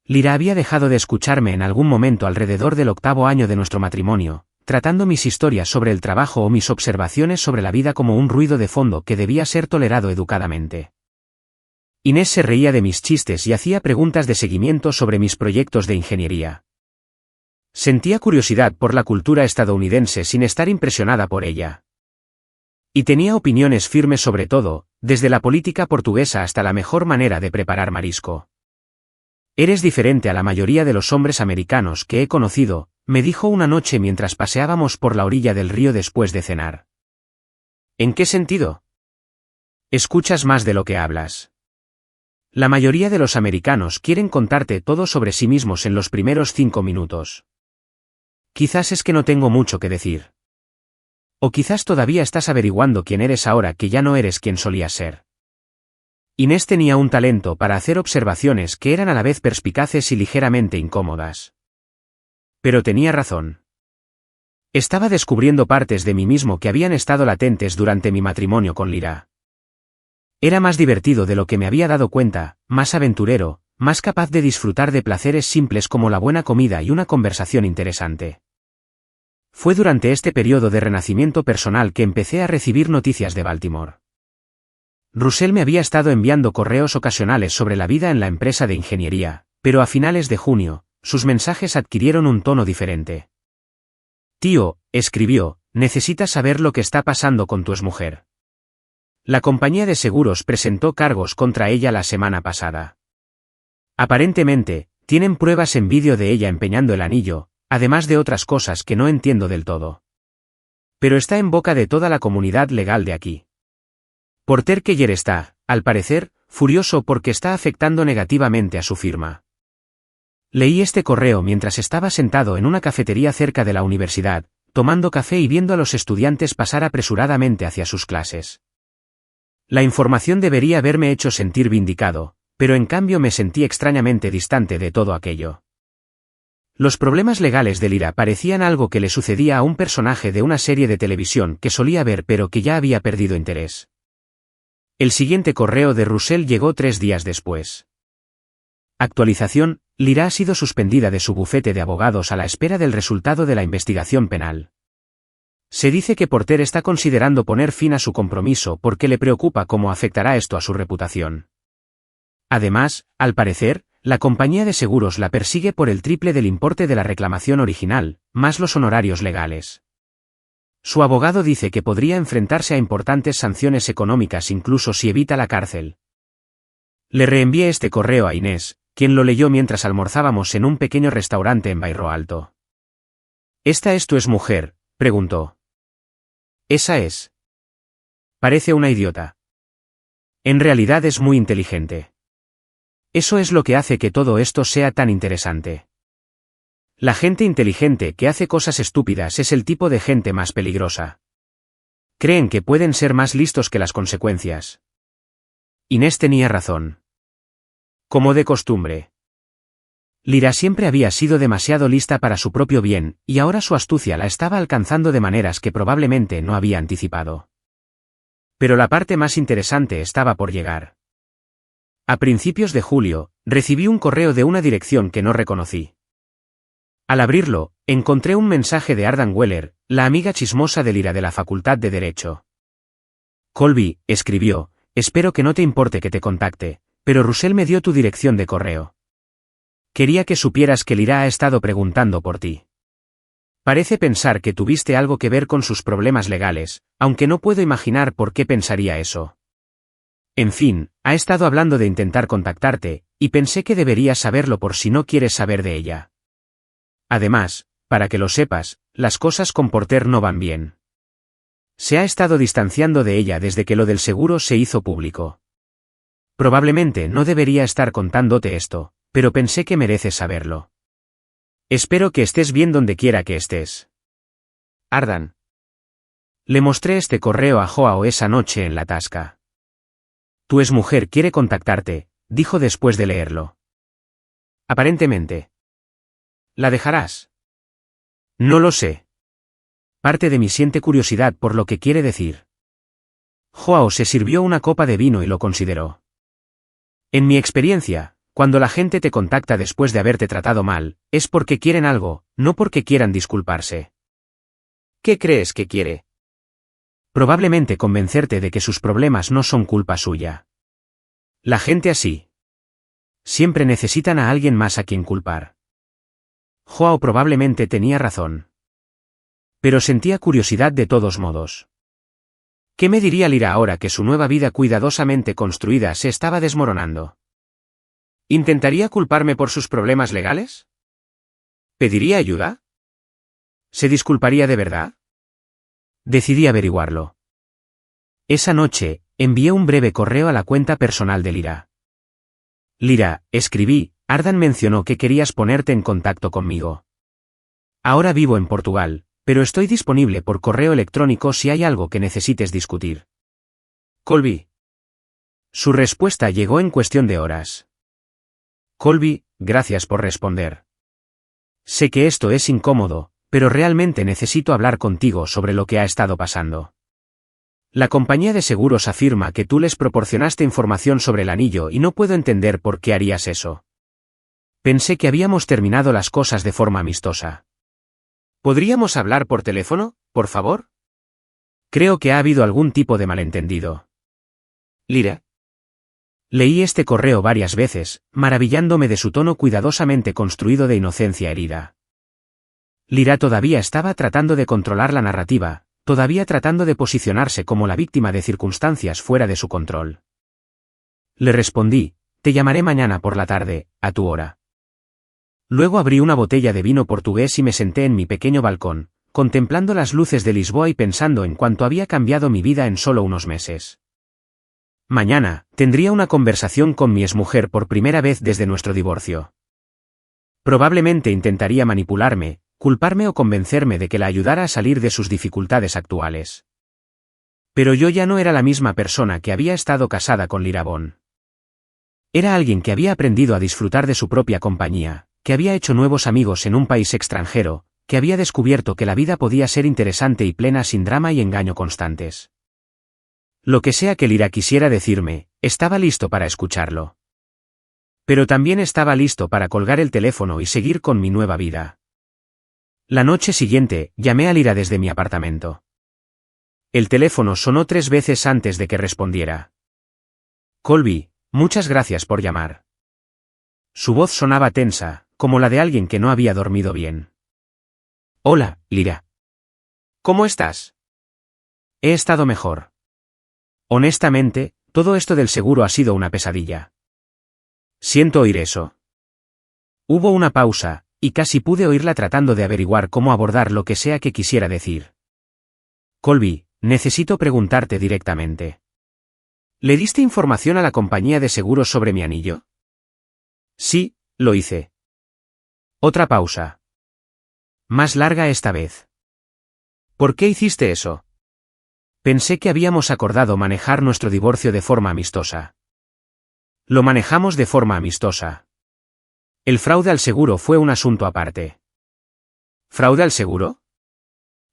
Lira había dejado de escucharme en algún momento alrededor del 8º año de nuestro matrimonio, tratando mis historias sobre el trabajo o mis observaciones sobre la vida como un ruido de fondo que debía ser tolerado educadamente. Inés se reía de mis chistes y hacía preguntas de seguimiento sobre mis proyectos de ingeniería. Sentía curiosidad por la cultura estadounidense sin estar impresionada por ella. Y tenía opiniones firmes sobre todo, desde la política portuguesa hasta la mejor manera de preparar marisco. Eres diferente a la mayoría de los hombres americanos que he conocido, me dijo una noche mientras paseábamos por la orilla del río después de cenar. ¿En qué sentido? Escuchas más de lo que hablas. La mayoría de los americanos quieren contarte todo sobre sí mismos en los primeros 5 minutos. Quizás es que no tengo mucho que decir. O quizás todavía estás averiguando quién eres ahora que ya no eres quien solías ser. Inés tenía un talento para hacer observaciones que eran a la vez perspicaces y ligeramente incómodas. Pero tenía razón. Estaba descubriendo partes de mí mismo que habían estado latentes durante mi matrimonio con Lira. Era más divertido de lo que me había dado cuenta, más aventurero, más capaz de disfrutar de placeres simples como la buena comida y una conversación interesante. Fue durante este periodo de renacimiento personal que empecé a recibir noticias de Baltimore. Russell me había estado enviando correos ocasionales sobre la vida en la empresa de ingeniería, pero a finales de junio, sus mensajes adquirieron un tono diferente. Tío, escribió, necesitas saber lo que está pasando con tu exmujer. La compañía de seguros presentó cargos contra ella la semana pasada. Aparentemente, tienen pruebas en vídeo de ella empeñando el anillo, además de otras cosas que no entiendo del todo. Pero está en boca de toda la comunidad legal de aquí. Porter Keller está, al parecer, furioso porque está afectando negativamente a su firma. Leí este correo mientras estaba sentado en una cafetería cerca de la universidad, tomando café y viendo a los estudiantes pasar apresuradamente hacia sus clases. La información debería haberme hecho sentir vindicado, pero en cambio me sentí extrañamente distante de todo aquello. Los problemas legales de Lyra parecían algo que le sucedía a un personaje de una serie de televisión que solía ver pero que ya había perdido interés. El siguiente correo de Russell llegó 3 días después. Actualización: Lyra ha sido suspendida de su bufete de abogados a la espera del resultado de la investigación penal. Se dice que Porter está considerando poner fin a su compromiso porque le preocupa cómo afectará esto a su reputación. Además, al parecer, la compañía de seguros la persigue por el triple del importe de la reclamación original, más los honorarios legales. Su abogado dice que podría enfrentarse a importantes sanciones económicas incluso si evita la cárcel. Le reenvié este correo a Inés, quien lo leyó mientras almorzábamos en un pequeño restaurante en Bairro Alto. ¿Esta es tu exmujer?, preguntó. Esa es. Parece una idiota. En realidad es muy inteligente. Eso es lo que hace que todo esto sea tan interesante. La gente inteligente que hace cosas estúpidas es el tipo de gente más peligrosa. Creen que pueden ser más listos que las consecuencias. Inés tenía razón. Como de costumbre. Lyra siempre había sido demasiado lista para su propio bien, y ahora su astucia la estaba alcanzando de maneras que probablemente no había anticipado. Pero la parte más interesante estaba por llegar. A principios de julio, recibí un correo de una dirección que no reconocí. Al abrirlo, encontré un mensaje de Ardan Weller, la amiga chismosa de Lyra de la Facultad de Derecho. Colby, escribió, espero que no te importe que te contacte, pero Russell me dio tu dirección de correo. Quería que supieras que Lyra ha estado preguntando por ti. Parece pensar que tuviste algo que ver con sus problemas legales, aunque no puedo imaginar por qué pensaría eso. En fin, ha estado hablando de intentar contactarte, y pensé que deberías saberlo por si no quieres saber de ella. Además, para que lo sepas, las cosas con Porter no van bien. Se ha estado distanciando de ella desde que lo del seguro se hizo público. Probablemente no debería estar contándote esto, pero pensé que mereces saberlo. Espero que estés bien donde quiera que estés. Ardan. Le mostré este correo a Joao esa noche en la tasca. Tu exmujer quiere contactarte, dijo después de leerlo. Aparentemente. ¿La dejarás? No lo sé. Parte de mí siente curiosidad por lo que quiere decir. Joao se sirvió una copa de vino y lo consideró. En mi experiencia, cuando la gente te contacta después de haberte tratado mal, es porque quieren algo, no porque quieran disculparse. ¿Qué crees que quiere? Probablemente convencerte de que sus problemas no son culpa suya. La gente así. Siempre necesitan a alguien más a quien culpar. Joao probablemente tenía razón. Pero sentía curiosidad de todos modos. ¿Qué me diría Lyra ahora que su nueva vida cuidadosamente construida se estaba desmoronando? ¿Intentaría culparme por sus problemas legales? ¿Pediría ayuda? ¿Se disculparía de verdad? Decidí averiguarlo. Esa noche, envié un breve correo a la cuenta personal de Lyra. Lyra, escribí, Ardan mencionó que querías ponerte en contacto conmigo. Ahora vivo en Portugal, pero estoy disponible por correo electrónico si hay algo que necesites discutir. Colby. Su respuesta llegó en cuestión de horas. Colby, gracias por responder. Sé que esto es incómodo, pero realmente necesito hablar contigo sobre lo que ha estado pasando. La compañía de seguros afirma que tú les proporcionaste información sobre el anillo y no puedo entender por qué harías eso. Pensé que habíamos terminado las cosas de forma amistosa. ¿Podríamos hablar por teléfono, por favor? Creo que ha habido algún tipo de malentendido. Lyra. Leí este correo varias veces, maravillándome de su tono cuidadosamente construido de inocencia herida. Lyra todavía estaba tratando de controlar la narrativa, todavía tratando de posicionarse como la víctima de circunstancias fuera de su control. Le respondí, te llamaré mañana por la tarde, a tu hora. Luego abrí una botella de vino portugués y me senté en mi pequeño balcón, contemplando las luces de Lisboa y pensando en cuánto había cambiado mi vida en solo unos meses. Mañana, tendría una conversación con mi exmujer por primera vez desde nuestro divorcio. Probablemente intentaría manipularme, culparme o convencerme de que la ayudara a salir de sus dificultades actuales. Pero yo ya no era la misma persona que había estado casada con Lyra Bond. Era alguien que había aprendido a disfrutar de su propia compañía, que había hecho nuevos amigos en un país extranjero, que había descubierto que la vida podía ser interesante y plena sin drama y engaño constantes. Lo que sea que Lyra quisiera decirme, estaba listo para escucharlo. Pero también estaba listo para colgar el teléfono y seguir con mi nueva vida. La noche siguiente, llamé a Lyra desde mi apartamento. El teléfono sonó 3 veces antes de que respondiera. Colby, muchas gracias por llamar. Su voz sonaba tensa, como la de alguien que no había dormido bien. Hola, Lyra. ¿Cómo estás? He estado mejor. Honestamente, todo esto del seguro ha sido una pesadilla. Siento oír eso. Hubo una pausa, y casi pude oírla tratando de averiguar cómo abordar lo que sea que quisiera decir. Colby, necesito preguntarte directamente. ¿Le diste información a la compañía de seguros sobre mi anillo? Sí, lo hice. Otra pausa. Más larga esta vez. ¿Por qué hiciste eso? Pensé que habíamos acordado manejar nuestro divorcio de forma amistosa. Lo manejamos de forma amistosa. El fraude al seguro fue un asunto aparte. ¿Fraude al seguro?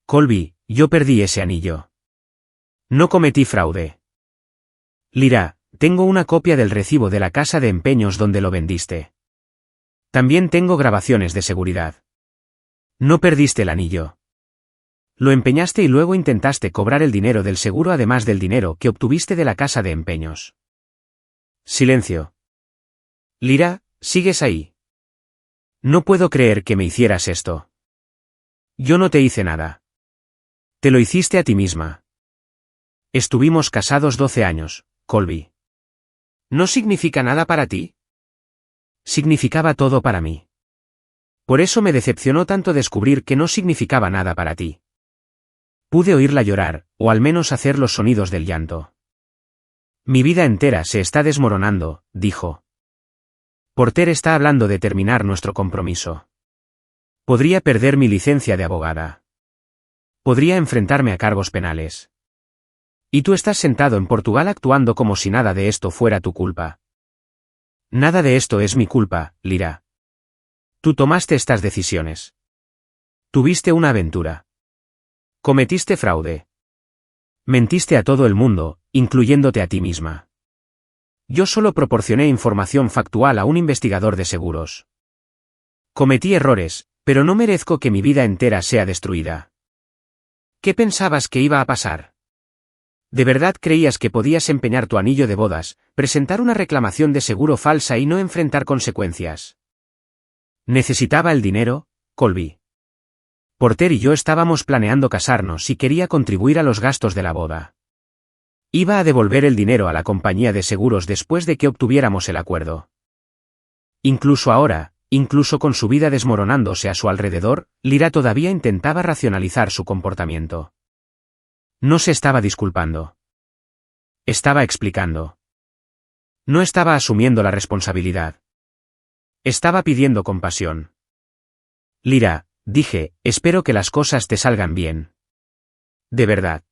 Colby, yo perdí ese anillo. No cometí fraude. Lyra, tengo una copia del recibo de la casa de empeños donde lo vendiste. También tengo grabaciones de seguridad. No perdiste el anillo. Lo empeñaste y luego intentaste cobrar el dinero del seguro además del dinero que obtuviste de la casa de empeños. Silencio. Lyra, ¿sigues ahí? No puedo creer que me hicieras esto. Yo no te hice nada. Te lo hiciste a ti misma. Estuvimos casados 12 años, Colby. ¿No significa nada para ti? Significaba todo para mí. Por eso me decepcionó tanto descubrir que no significaba nada para ti. Pude oírla llorar, o al menos hacer los sonidos del llanto. Mi vida entera se está desmoronando, dijo. Porter está hablando de terminar nuestro compromiso. Podría perder mi licencia de abogada. Podría enfrentarme a cargos penales. Y tú estás sentado en Portugal actuando como si nada de esto fuera tu culpa. Nada de esto es mi culpa, Lyra. Tú tomaste estas decisiones. Tuviste una aventura. Cometiste fraude. Mentiste a todo el mundo, incluyéndote a ti misma. Yo solo proporcioné información factual a un investigador de seguros. Cometí errores, pero no merezco que mi vida entera sea destruida. ¿Qué pensabas que iba a pasar? ¿De verdad creías que podías empeñar tu anillo de bodas, presentar una reclamación de seguro falsa y no enfrentar consecuencias? Necesitaba el dinero, Colby. Porter y yo estábamos planeando casarnos y quería contribuir a los gastos de la boda. Iba a devolver el dinero a la compañía de seguros después de que obtuviéramos el acuerdo. Incluso ahora, incluso con su vida desmoronándose a su alrededor, Lyra todavía intentaba racionalizar su comportamiento. No se estaba disculpando. Estaba explicando. No estaba asumiendo la responsabilidad. Estaba pidiendo compasión. Lyra, dije, espero que las cosas te salgan bien. De verdad.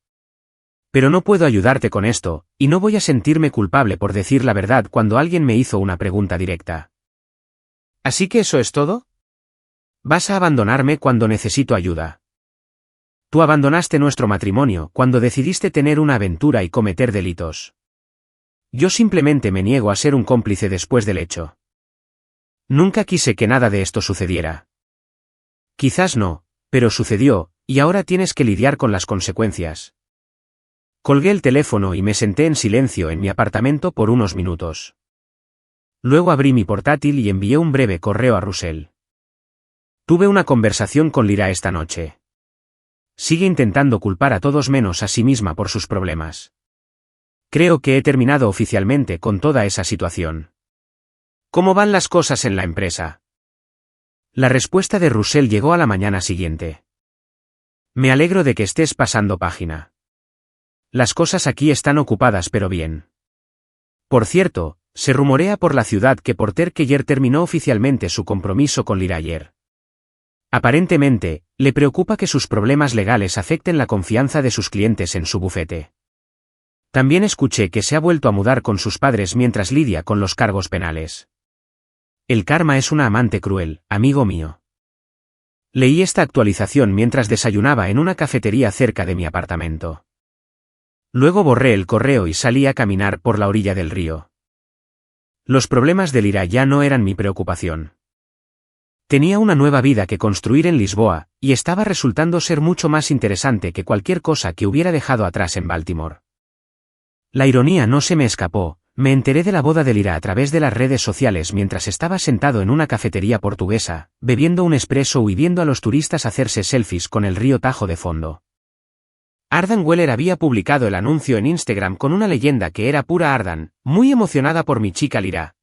Pero no puedo ayudarte con esto, y no voy a sentirme culpable por decir la verdad cuando alguien me hizo una pregunta directa. ¿Así que eso es todo? ¿Vas a abandonarme cuando necesito ayuda? Tú abandonaste nuestro matrimonio cuando decidiste tener una aventura y cometer delitos. Yo simplemente me niego a ser un cómplice después del hecho. Nunca quise que nada de esto sucediera. Quizás no, pero sucedió, y ahora tienes que lidiar con las consecuencias. Colgué el teléfono y me senté en silencio en mi apartamento por unos minutos. Luego abrí mi portátil y envié un breve correo a Russell. Tuve una conversación con Lyra esta noche. Sigue intentando culpar a todos menos a sí misma por sus problemas. Creo que he terminado oficialmente con toda esa situación. ¿Cómo van las cosas en la empresa? La respuesta de Russell llegó a la mañana siguiente. Me alegro de que estés pasando página. Las cosas aquí están ocupadas pero bien. Por cierto, se rumorea por la ciudad que Porter Keller terminó oficialmente su compromiso con Lyra ayer. Aparentemente, le preocupa que sus problemas legales afecten la confianza de sus clientes en su bufete. También escuché que se ha vuelto a mudar con sus padres mientras lidia con los cargos penales. El karma es una amante cruel, amigo mío. Leí esta actualización mientras desayunaba en una cafetería cerca de mi apartamento. Luego borré el correo y salí a caminar por la orilla del río. Los problemas de Lira ya no eran mi preocupación. Tenía una nueva vida que construir en Lisboa, y estaba resultando ser mucho más interesante que cualquier cosa que hubiera dejado atrás en Baltimore. La ironía no se me escapó, me enteré de la boda de Lira a través de las redes sociales mientras estaba sentado en una cafetería portuguesa, bebiendo un espresso y viendo a los turistas hacerse selfies con el río Tajo de fondo. Ardan Weller había publicado el anuncio en Instagram con una leyenda que era pura Ardan, muy emocionada por mi chica Lira.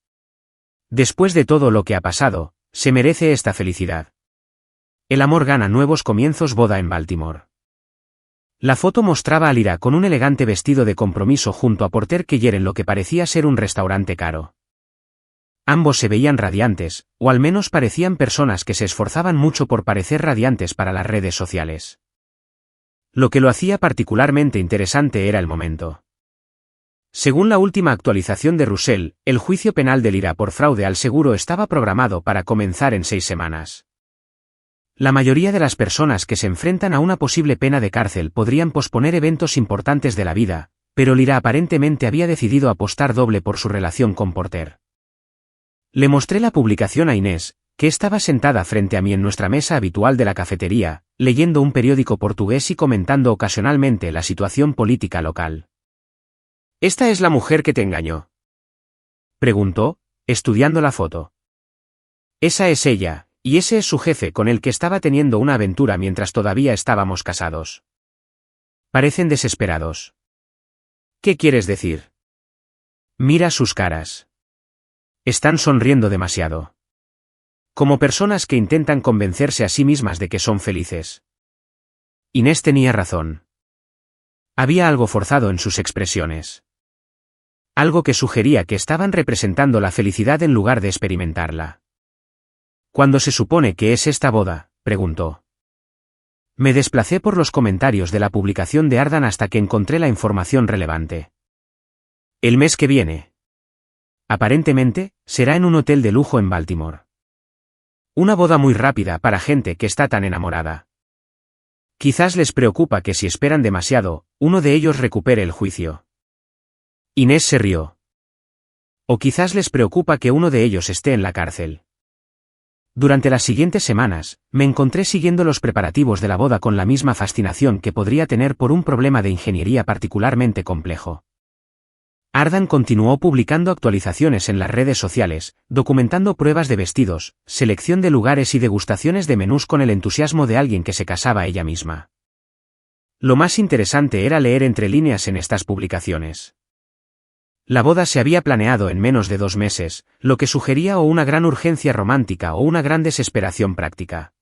Después de todo lo que ha pasado, se merece esta felicidad. El amor gana nuevos comienzos. Boda en Baltimore. La foto mostraba a Lira con un elegante vestido de compromiso junto a Porter Keller en lo que parecía ser un restaurante caro. Ambos se veían radiantes, o al menos parecían personas que se esforzaban mucho por parecer radiantes para las redes sociales. Lo que lo hacía particularmente interesante era el momento. Según la última actualización de Russell, el juicio penal de Lira por fraude al seguro estaba programado para comenzar en 6 semanas. La mayoría de las personas que se enfrentan a una posible pena de cárcel podrían posponer eventos importantes de la vida, pero Lira aparentemente había decidido apostar doble por su relación con Porter. Le mostré la publicación a Inés, que estaba sentada frente a mí en nuestra mesa habitual de la cafetería, leyendo un periódico portugués y comentando ocasionalmente la situación política local. ¿Esta es la mujer que te engañó?, preguntó, estudiando la foto. Esa es ella, y ese es su jefe con el que estaba teniendo una aventura mientras todavía estábamos casados. Parecen desesperados. ¿Qué quieres decir? Mira sus caras. Están sonriendo demasiado. Como personas que intentan convencerse a sí mismas de que son felices. Inés tenía razón. Había algo forzado en sus expresiones. Algo que sugería que estaban representando la felicidad en lugar de experimentarla. ¿Cuándo se supone que es esta boda?, preguntó. Me desplacé por los comentarios de la publicación de Ardan hasta que encontré la información relevante. El mes que viene. Aparentemente, será en un hotel de lujo en Baltimore. Una boda muy rápida para gente que está tan enamorada. Quizás les preocupa que si esperan demasiado, uno de ellos recupere el juicio. Inés se rió. O quizás les preocupa que uno de ellos esté en la cárcel. Durante las siguientes semanas, me encontré siguiendo los preparativos de la boda con la misma fascinación que podría tener por un problema de ingeniería particularmente complejo. Ardan continuó publicando actualizaciones en las redes sociales, documentando pruebas de vestidos, selección de lugares y degustaciones de menús con el entusiasmo de alguien que se casaba ella misma. Lo más interesante era leer entre líneas en estas publicaciones. La boda se había planeado en menos de 2 meses, lo que sugería o una gran urgencia romántica o una gran desesperación práctica.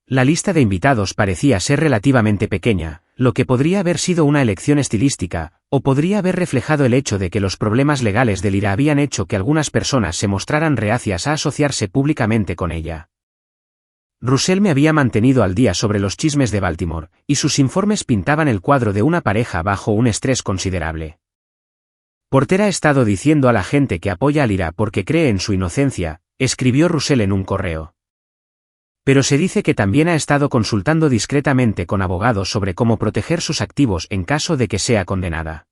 La lista de invitados parecía ser relativamente pequeña, lo que podría haber sido una elección estilística, o podría haber reflejado el hecho de que los problemas legales de Lira habían hecho que algunas personas se mostraran reacias a asociarse públicamente con ella. Russell me había mantenido al día sobre los chismes de Baltimore, y sus informes pintaban el cuadro de una pareja bajo un estrés considerable. Porter ha estado diciendo a la gente que apoya a Lira porque cree en su inocencia, escribió Russell en un correo. Pero se dice que también ha estado consultando discretamente con abogados sobre cómo proteger sus activos en caso de que sea condenada.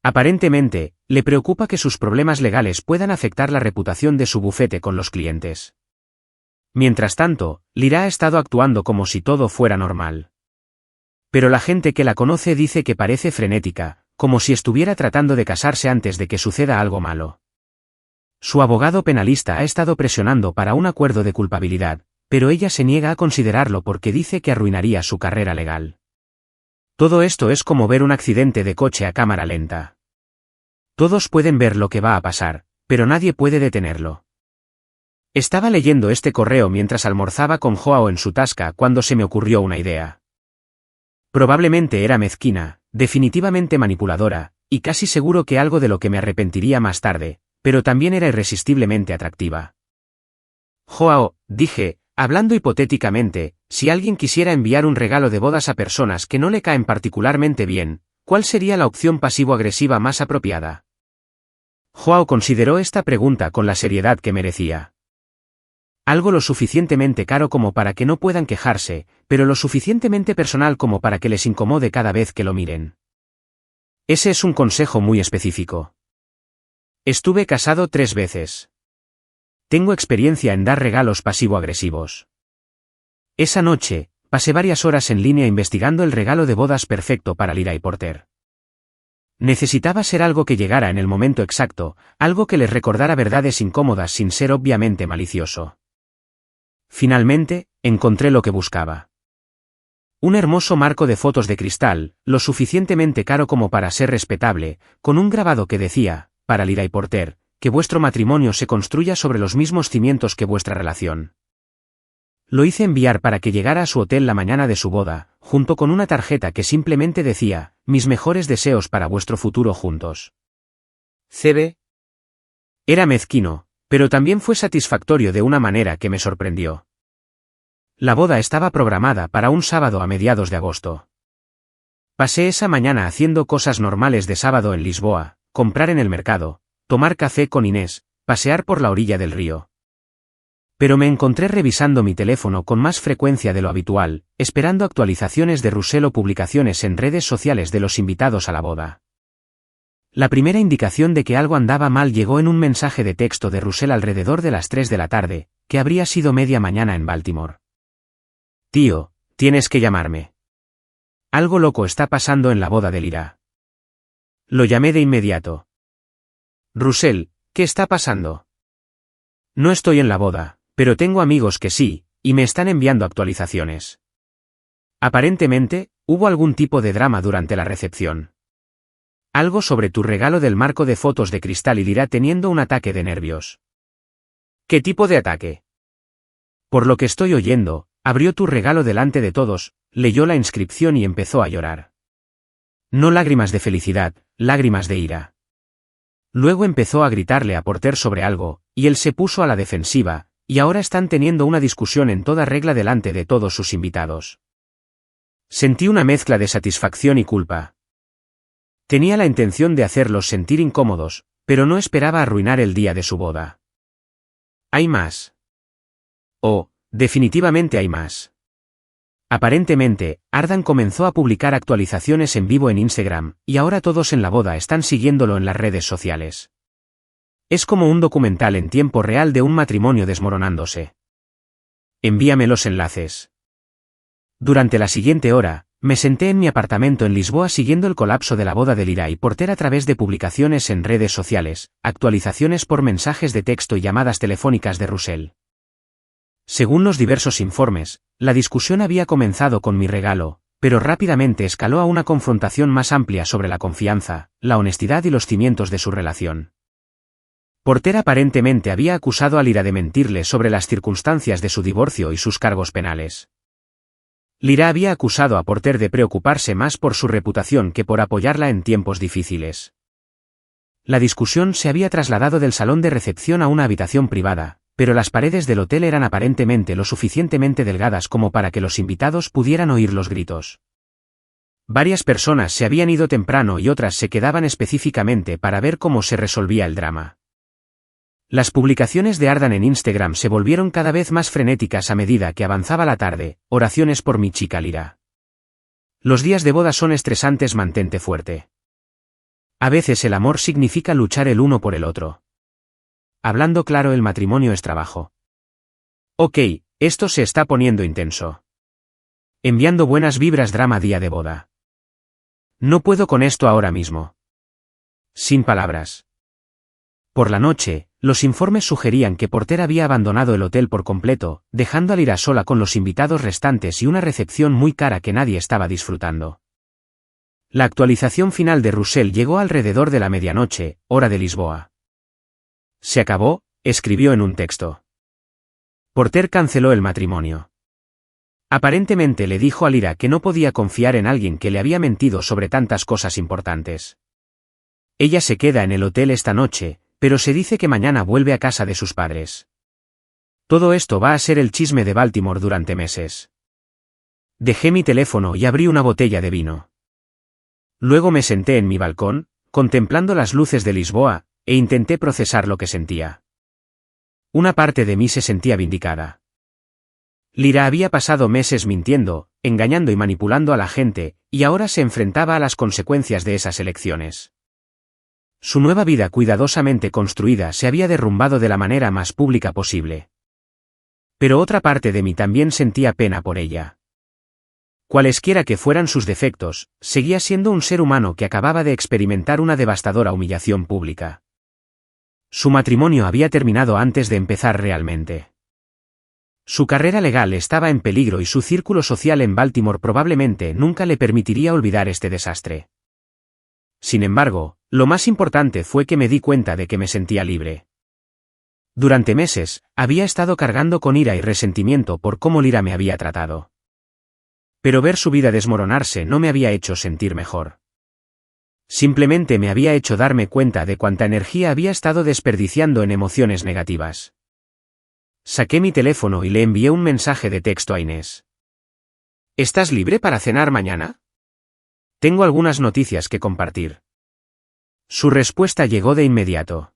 Aparentemente, le preocupa que sus problemas legales puedan afectar la reputación de su bufete con los clientes. Mientras tanto, Lira ha estado actuando como si todo fuera normal. Pero la gente que la conoce dice que parece frenética, como si estuviera tratando de casarse antes de que suceda algo malo. Su abogado penalista ha estado presionando para un acuerdo de culpabilidad, pero ella se niega a considerarlo porque dice que arruinaría su carrera legal. Todo esto es como ver un accidente de coche a cámara lenta. Todos pueden ver lo que va a pasar, pero nadie puede detenerlo. Estaba leyendo este correo mientras almorzaba con Joao en su tasca cuando se me ocurrió una idea. Probablemente era mezquina, definitivamente manipuladora, y casi seguro que algo de lo que me arrepentiría más tarde, pero también era irresistiblemente atractiva. Joao, dije, hablando hipotéticamente, si alguien quisiera enviar un regalo de bodas a personas que no le caen particularmente bien, ¿cuál sería la opción pasivo-agresiva más apropiada? Joao consideró esta pregunta con la seriedad que merecía. Algo lo suficientemente caro como para que no puedan quejarse, pero lo suficientemente personal como para que les incomode cada vez que lo miren. Ese es un consejo muy específico. Estuve casado 3 veces. Tengo experiencia en dar regalos pasivo-agresivos. Esa noche, pasé varias horas en línea investigando el regalo de bodas perfecto para Lyra y Porter. Necesitaba ser algo que llegara en el momento exacto, algo que les recordara verdades incómodas sin ser obviamente malicioso. Finalmente, encontré lo que buscaba. Un hermoso marco de fotos de cristal, lo suficientemente caro como para ser respetable, con un grabado que decía, para Lyra y Porter, que vuestro matrimonio se construya sobre los mismos cimientos que vuestra relación. Lo hice enviar para que llegara a su hotel la mañana de su boda, junto con una tarjeta que simplemente decía, mis mejores deseos para vuestro futuro juntos. CB. Era mezquino, pero también fue satisfactorio de una manera que me sorprendió. La boda estaba programada para un sábado a mediados de agosto. Pasé esa mañana haciendo cosas normales de sábado en Lisboa, comprar en el mercado, tomar café con Inés, pasear por la orilla del río. Pero me encontré revisando mi teléfono con más frecuencia de lo habitual, esperando actualizaciones de Russell o publicaciones en redes sociales de los invitados a la boda. La primera indicación de que algo andaba mal llegó en un mensaje de texto de Russell alrededor de las 3 de la tarde, que habría sido media mañana en Baltimore. Tío, tienes que llamarme. Algo loco está pasando en la boda de Lyra. Lo llamé de inmediato. Russell, ¿qué está pasando? No estoy en la boda, pero tengo amigos que sí, y me están enviando actualizaciones. Aparentemente, hubo algún tipo de drama durante la recepción. Algo sobre tu regalo del marco de fotos de cristal y Lyra teniendo un ataque de nervios. ¿Qué tipo de ataque? Por lo que estoy oyendo, abrió tu regalo delante de todos, leyó la inscripción y empezó a llorar. No lágrimas de felicidad, lágrimas de ira. Luego empezó a gritarle a Porter sobre algo, y él se puso a la defensiva, y ahora están teniendo una discusión en toda regla delante de todos sus invitados. Sentí una mezcla de satisfacción y culpa. Tenía la intención de hacerlos sentir incómodos, pero no esperaba arruinar el día de su boda. ¿Hay más? Oh, definitivamente hay más. Aparentemente, Ardan comenzó a publicar actualizaciones en vivo en Instagram, y ahora todos en la boda están siguiéndolo en las redes sociales. Es como un documental en tiempo real de un matrimonio desmoronándose. Envíame los enlaces. Durante la siguiente hora, me senté en mi apartamento en Lisboa siguiendo el colapso de la boda de Lyra y Porter a través de publicaciones en redes sociales, actualizaciones por mensajes de texto y llamadas telefónicas de Russell. Según los diversos informes, la discusión había comenzado con mi regalo, pero rápidamente escaló a una confrontación más amplia sobre la confianza, la honestidad y los cimientos de su relación. Porter aparentemente había acusado a Lyra de mentirle sobre las circunstancias de su divorcio y sus cargos penales. Lyra había acusado a Porter de preocuparse más por su reputación que por apoyarla en tiempos difíciles. La discusión se había trasladado del salón de recepción a una habitación privada, pero las paredes del hotel eran aparentemente lo suficientemente delgadas como para que los invitados pudieran oír los gritos. Varias personas se habían ido temprano y otras se quedaban específicamente para ver cómo se resolvía el drama. Las publicaciones de Ardan en Instagram se volvieron cada vez más frenéticas a medida que avanzaba la tarde, oraciones por mi chica Lyra. Los días de boda son estresantes, mantente fuerte. A veces el amor significa luchar el uno por el otro. Hablando claro, el matrimonio es trabajo. Ok, esto se está poniendo intenso. Enviando buenas vibras, drama día de boda. No puedo con esto ahora mismo. Sin palabras. Por la noche, los informes sugerían que Porter había abandonado el hotel por completo, dejando a Lyra sola con los invitados restantes y una recepción muy cara que nadie estaba disfrutando. La actualización final de Russell llegó alrededor de la medianoche, hora de Lisboa. Se acabó, escribió en un texto. Porter canceló el matrimonio. Aparentemente le dijo a Lyra que no podía confiar en alguien que le había mentido sobre tantas cosas importantes. Ella se queda en el hotel esta noche, pero se dice que mañana vuelve a casa de sus padres. Todo esto va a ser el chisme de Baltimore durante meses. Dejé mi teléfono y abrí una botella de vino. Luego me senté en mi balcón, contemplando las luces de Lisboa, e intenté procesar lo que sentía. Una parte de mí se sentía vindicada. Lira había pasado meses mintiendo, engañando y manipulando a la gente, y ahora se enfrentaba a las consecuencias de esas elecciones. Su nueva vida cuidadosamente construida se había derrumbado de la manera más pública posible. Pero otra parte de mí también sentía pena por ella. Cualesquiera que fueran sus defectos, seguía siendo un ser humano que acababa de experimentar una devastadora humillación pública. Su matrimonio había terminado antes de empezar realmente. Su carrera legal estaba en peligro y su círculo social en Baltimore probablemente nunca le permitiría olvidar este desastre. Sin embargo, lo más importante fue que me di cuenta de que me sentía libre. Durante meses, había estado cargando con ira y resentimiento por cómo Lira me había tratado. Pero ver su vida desmoronarse no me había hecho sentir mejor. Simplemente me había hecho darme cuenta de cuánta energía había estado desperdiciando en emociones negativas. Saqué mi teléfono y le envié un mensaje de texto a Inés. ¿Estás libre para cenar mañana? Tengo algunas noticias que compartir. Su respuesta llegó de inmediato.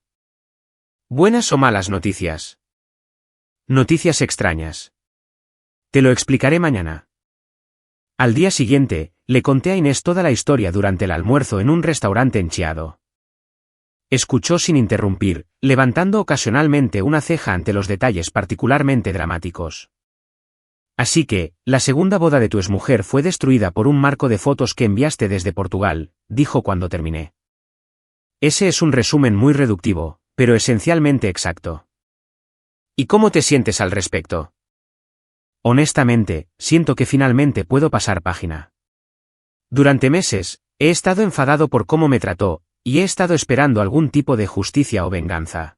¿Buenas o malas noticias? Noticias extrañas. Te lo explicaré mañana. Al día siguiente, le conté a Inés toda la historia durante el almuerzo en un restaurante en Chiado. Escuchó sin interrumpir, levantando ocasionalmente una ceja ante los detalles particularmente dramáticos. Así que, la segunda boda de tu exmujer fue destruida por un marco de fotos que enviaste desde Portugal, dijo cuando terminé. Ese es un resumen muy reductivo, pero esencialmente exacto. ¿Y cómo te sientes al respecto? Honestamente, siento que finalmente puedo pasar página. Durante meses, he estado enfadado por cómo me trató, y he estado esperando algún tipo de justicia o venganza.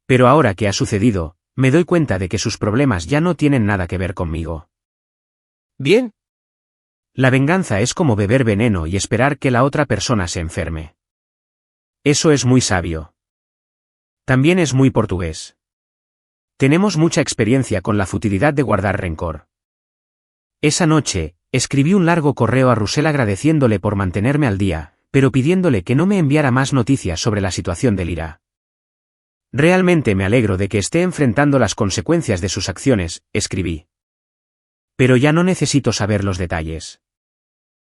Pero ahora que ha sucedido, me doy cuenta de que sus problemas ya no tienen nada que ver conmigo. Bien. La venganza es como beber veneno y esperar que la otra persona se enferme. Eso es muy sabio. También es muy portugués. Tenemos mucha experiencia con la futilidad de guardar rencor. Esa noche, escribí un largo correo a Russell agradeciéndole por mantenerme al día, pero pidiéndole que no me enviara más noticias sobre la situación de Lira. Realmente me alegro de que esté enfrentando las consecuencias de sus acciones, escribí. Pero ya no necesito saber los detalles.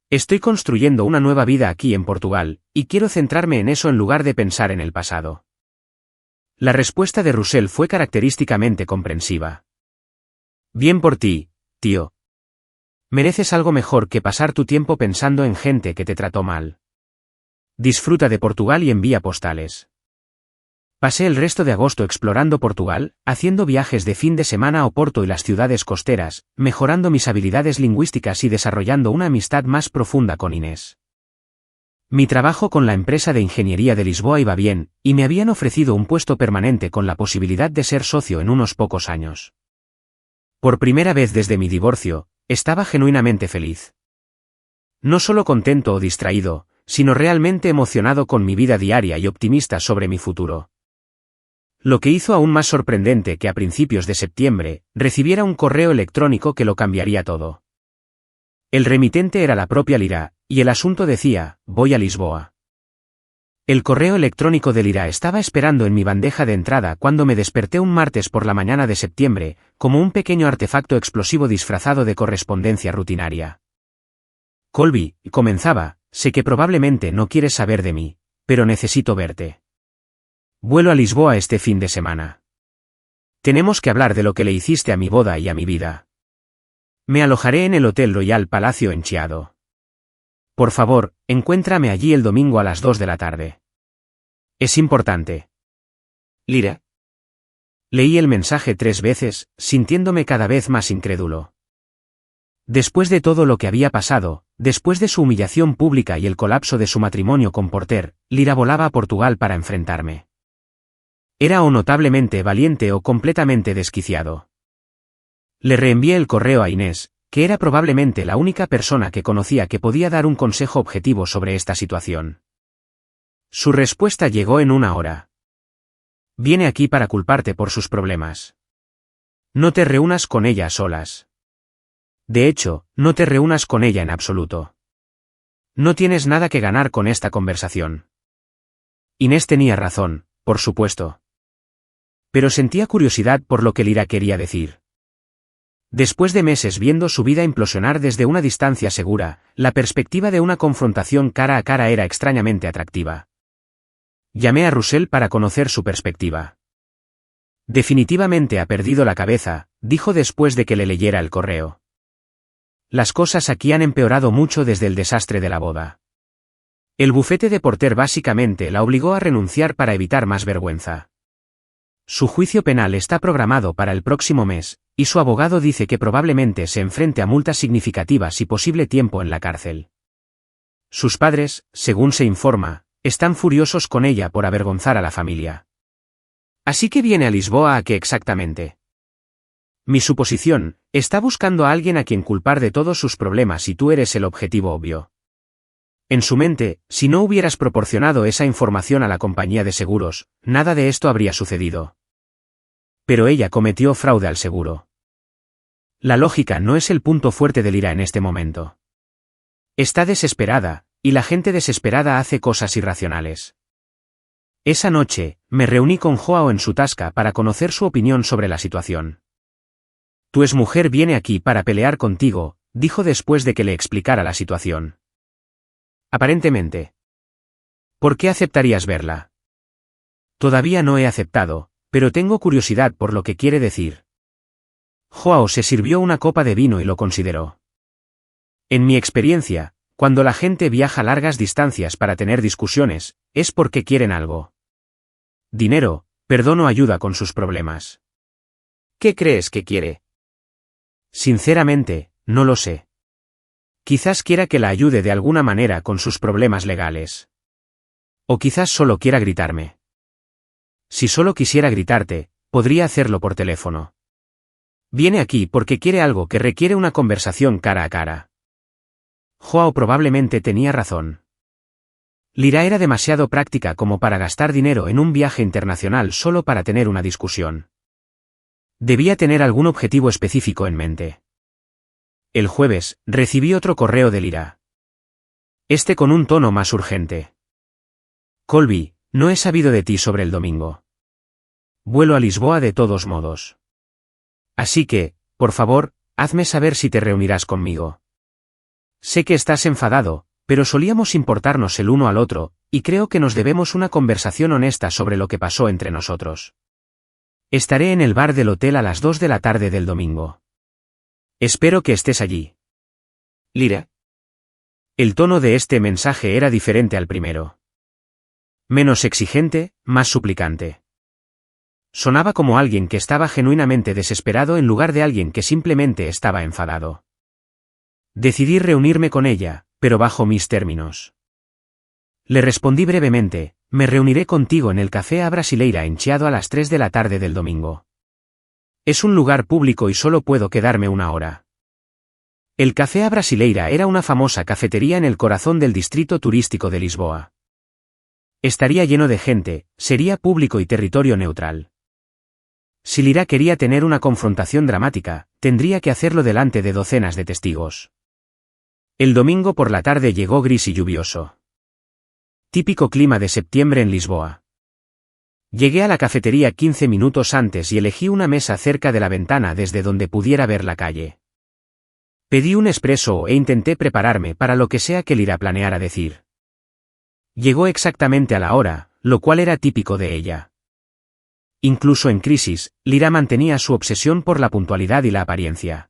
Estoy construyendo una nueva vida aquí en Portugal, y quiero centrarme en eso en lugar de pensar en el pasado. La respuesta de Russell fue característicamente comprensiva. Bien por ti, tío. Mereces algo mejor que pasar tu tiempo pensando en gente que te trató mal. Disfruta de Portugal y envía postales. Pasé el resto de agosto explorando Portugal, haciendo viajes de fin de semana a Oporto y las ciudades costeras, mejorando mis habilidades lingüísticas y desarrollando una amistad más profunda con Inés. Mi trabajo con la empresa de ingeniería de Lisboa iba bien, y me habían ofrecido un puesto permanente con la posibilidad de ser socio en unos pocos años. Por primera vez desde mi divorcio, estaba genuinamente feliz. No solo contento o distraído, sino realmente emocionado con mi vida diaria y optimista sobre mi futuro. Lo que hizo aún más sorprendente que a principios de septiembre, recibiera un correo electrónico que lo cambiaría todo. El remitente era la propia Lira, y el asunto decía, voy a Lisboa. El correo electrónico de Lira estaba esperando en mi bandeja de entrada cuando me desperté un martes por la mañana de septiembre, como un pequeño artefacto explosivo disfrazado de correspondencia rutinaria. Colby, comenzaba, sé que probablemente no quieres saber de mí, pero necesito verte. Vuelo a Lisboa este fin de semana. Tenemos que hablar de lo que le hiciste a mi boda y a mi vida. Me alojaré en el Hotel Royal Palacio en Chiado. Por favor, encuéntrame allí el domingo a las 2 de la tarde. Es importante. Lira. Leí el mensaje 3 veces, sintiéndome cada vez más incrédulo. Después de todo lo que había pasado, después de su humillación pública y el colapso de su matrimonio con Porter, Lira volaba a Portugal para enfrentarme. Era o notablemente valiente o completamente desquiciado. Le reenvié el correo a Inés, que era probablemente la única persona que conocía que podía dar un consejo objetivo sobre esta situación. Su respuesta llegó en 1 hora. Viene aquí para culparte por sus problemas. No te reúnas con ella a solas. De hecho, no te reúnas con ella en absoluto. No tienes nada que ganar con esta conversación. Inés tenía razón, por supuesto. Pero sentía curiosidad por lo que Lyra quería decir. Después de meses viendo su vida implosionar desde una distancia segura, la perspectiva de una confrontación cara a cara era extrañamente atractiva. Llamé a Russell para conocer su perspectiva. Definitivamente ha perdido la cabeza, dijo después de que le leyera el correo. Las cosas aquí han empeorado mucho desde el desastre de la boda. El bufete de Porter básicamente la obligó a renunciar para evitar más vergüenza. Su juicio penal está programado para el próximo mes, y su abogado dice que probablemente se enfrente a multas significativas y posible tiempo en la cárcel. Sus padres, según se informa, están furiosos con ella por avergonzar a la familia. Así que viene a Lisboa ¿a qué exactamente? Mi suposición, está buscando a alguien a quien culpar de todos sus problemas y tú eres el objetivo obvio. En su mente, si no hubieras proporcionado esa información a la compañía de seguros, nada de esto habría sucedido. Pero ella cometió fraude al seguro. La lógica no es el punto fuerte de Lyra en este momento. Está desesperada, y la gente desesperada hace cosas irracionales. Esa noche, me reuní con Joao en su tasca para conocer su opinión sobre la situación. Tu exmujer viene aquí para pelear contigo, dijo después de que le explicara la situación. Aparentemente. ¿Por qué aceptarías verla? Todavía no he aceptado, pero tengo curiosidad por lo que quiere decir. Joao se sirvió una copa de vino y lo consideró. En mi experiencia, cuando la gente viaja largas distancias para tener discusiones, es porque quieren algo. Dinero, perdón o ayuda con sus problemas. ¿Qué crees que quiere? Sinceramente, no lo sé. Quizás quiera que la ayude de alguna manera con sus problemas legales. O quizás solo quiera gritarme. Si solo quisiera gritarte, podría hacerlo por teléfono. Viene aquí porque quiere algo que requiere una conversación cara a cara. Joao probablemente tenía razón. Lyra era demasiado práctica como para gastar dinero en un viaje internacional solo para tener una discusión. Debía tener algún objetivo específico en mente. El jueves, recibí otro correo de Lyra. Este con un tono más urgente. Colby, no he sabido de ti sobre el domingo. Vuelo a Lisboa de todos modos. Así que, por favor, hazme saber si te reunirás conmigo. Sé que estás enfadado, pero solíamos importarnos el uno al otro, y creo que nos debemos una conversación honesta sobre lo que pasó entre nosotros. Estaré en el bar del hotel a las 2 de la tarde del domingo. Espero que estés allí. Lyra. El tono de este mensaje era diferente al primero. Menos exigente, más suplicante. Sonaba como alguien que estaba genuinamente desesperado en lugar de alguien que simplemente estaba enfadado. Decidí reunirme con ella, pero bajo mis términos. Le respondí brevemente, me reuniré contigo en el Café A Brasileira en Chiado a las 3 de la tarde del domingo. Es un lugar público y solo puedo quedarme una hora. El Café A Brasileira era una famosa cafetería en el corazón del distrito turístico de Lisboa. Estaría lleno de gente, sería público y territorio neutral. Si Lyra quería tener una confrontación dramática, tendría que hacerlo delante de docenas de testigos. El domingo por la tarde llegó gris y lluvioso. Típico clima de septiembre en Lisboa. Llegué a la cafetería 15 minutos antes y elegí una mesa cerca de la ventana desde donde pudiera ver la calle. Pedí un espresso e intenté prepararme para lo que sea que Lyra planeara decir. Llegó exactamente a la hora, lo cual era típico de ella. Incluso en crisis, Lyra mantenía su obsesión por la puntualidad y la apariencia.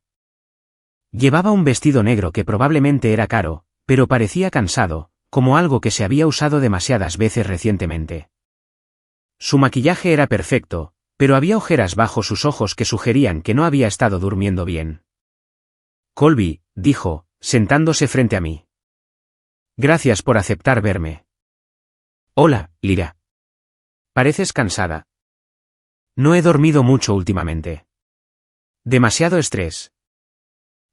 Llevaba un vestido negro que probablemente era caro, pero parecía cansado, como algo que se había usado demasiadas veces recientemente. Su maquillaje era perfecto, pero había ojeras bajo sus ojos que sugerían que no había estado durmiendo bien. Colby, dijo, sentándose frente a mí. Gracias por aceptar verme. Hola, Lyra. Pareces cansada. No he dormido mucho últimamente. Demasiado estrés.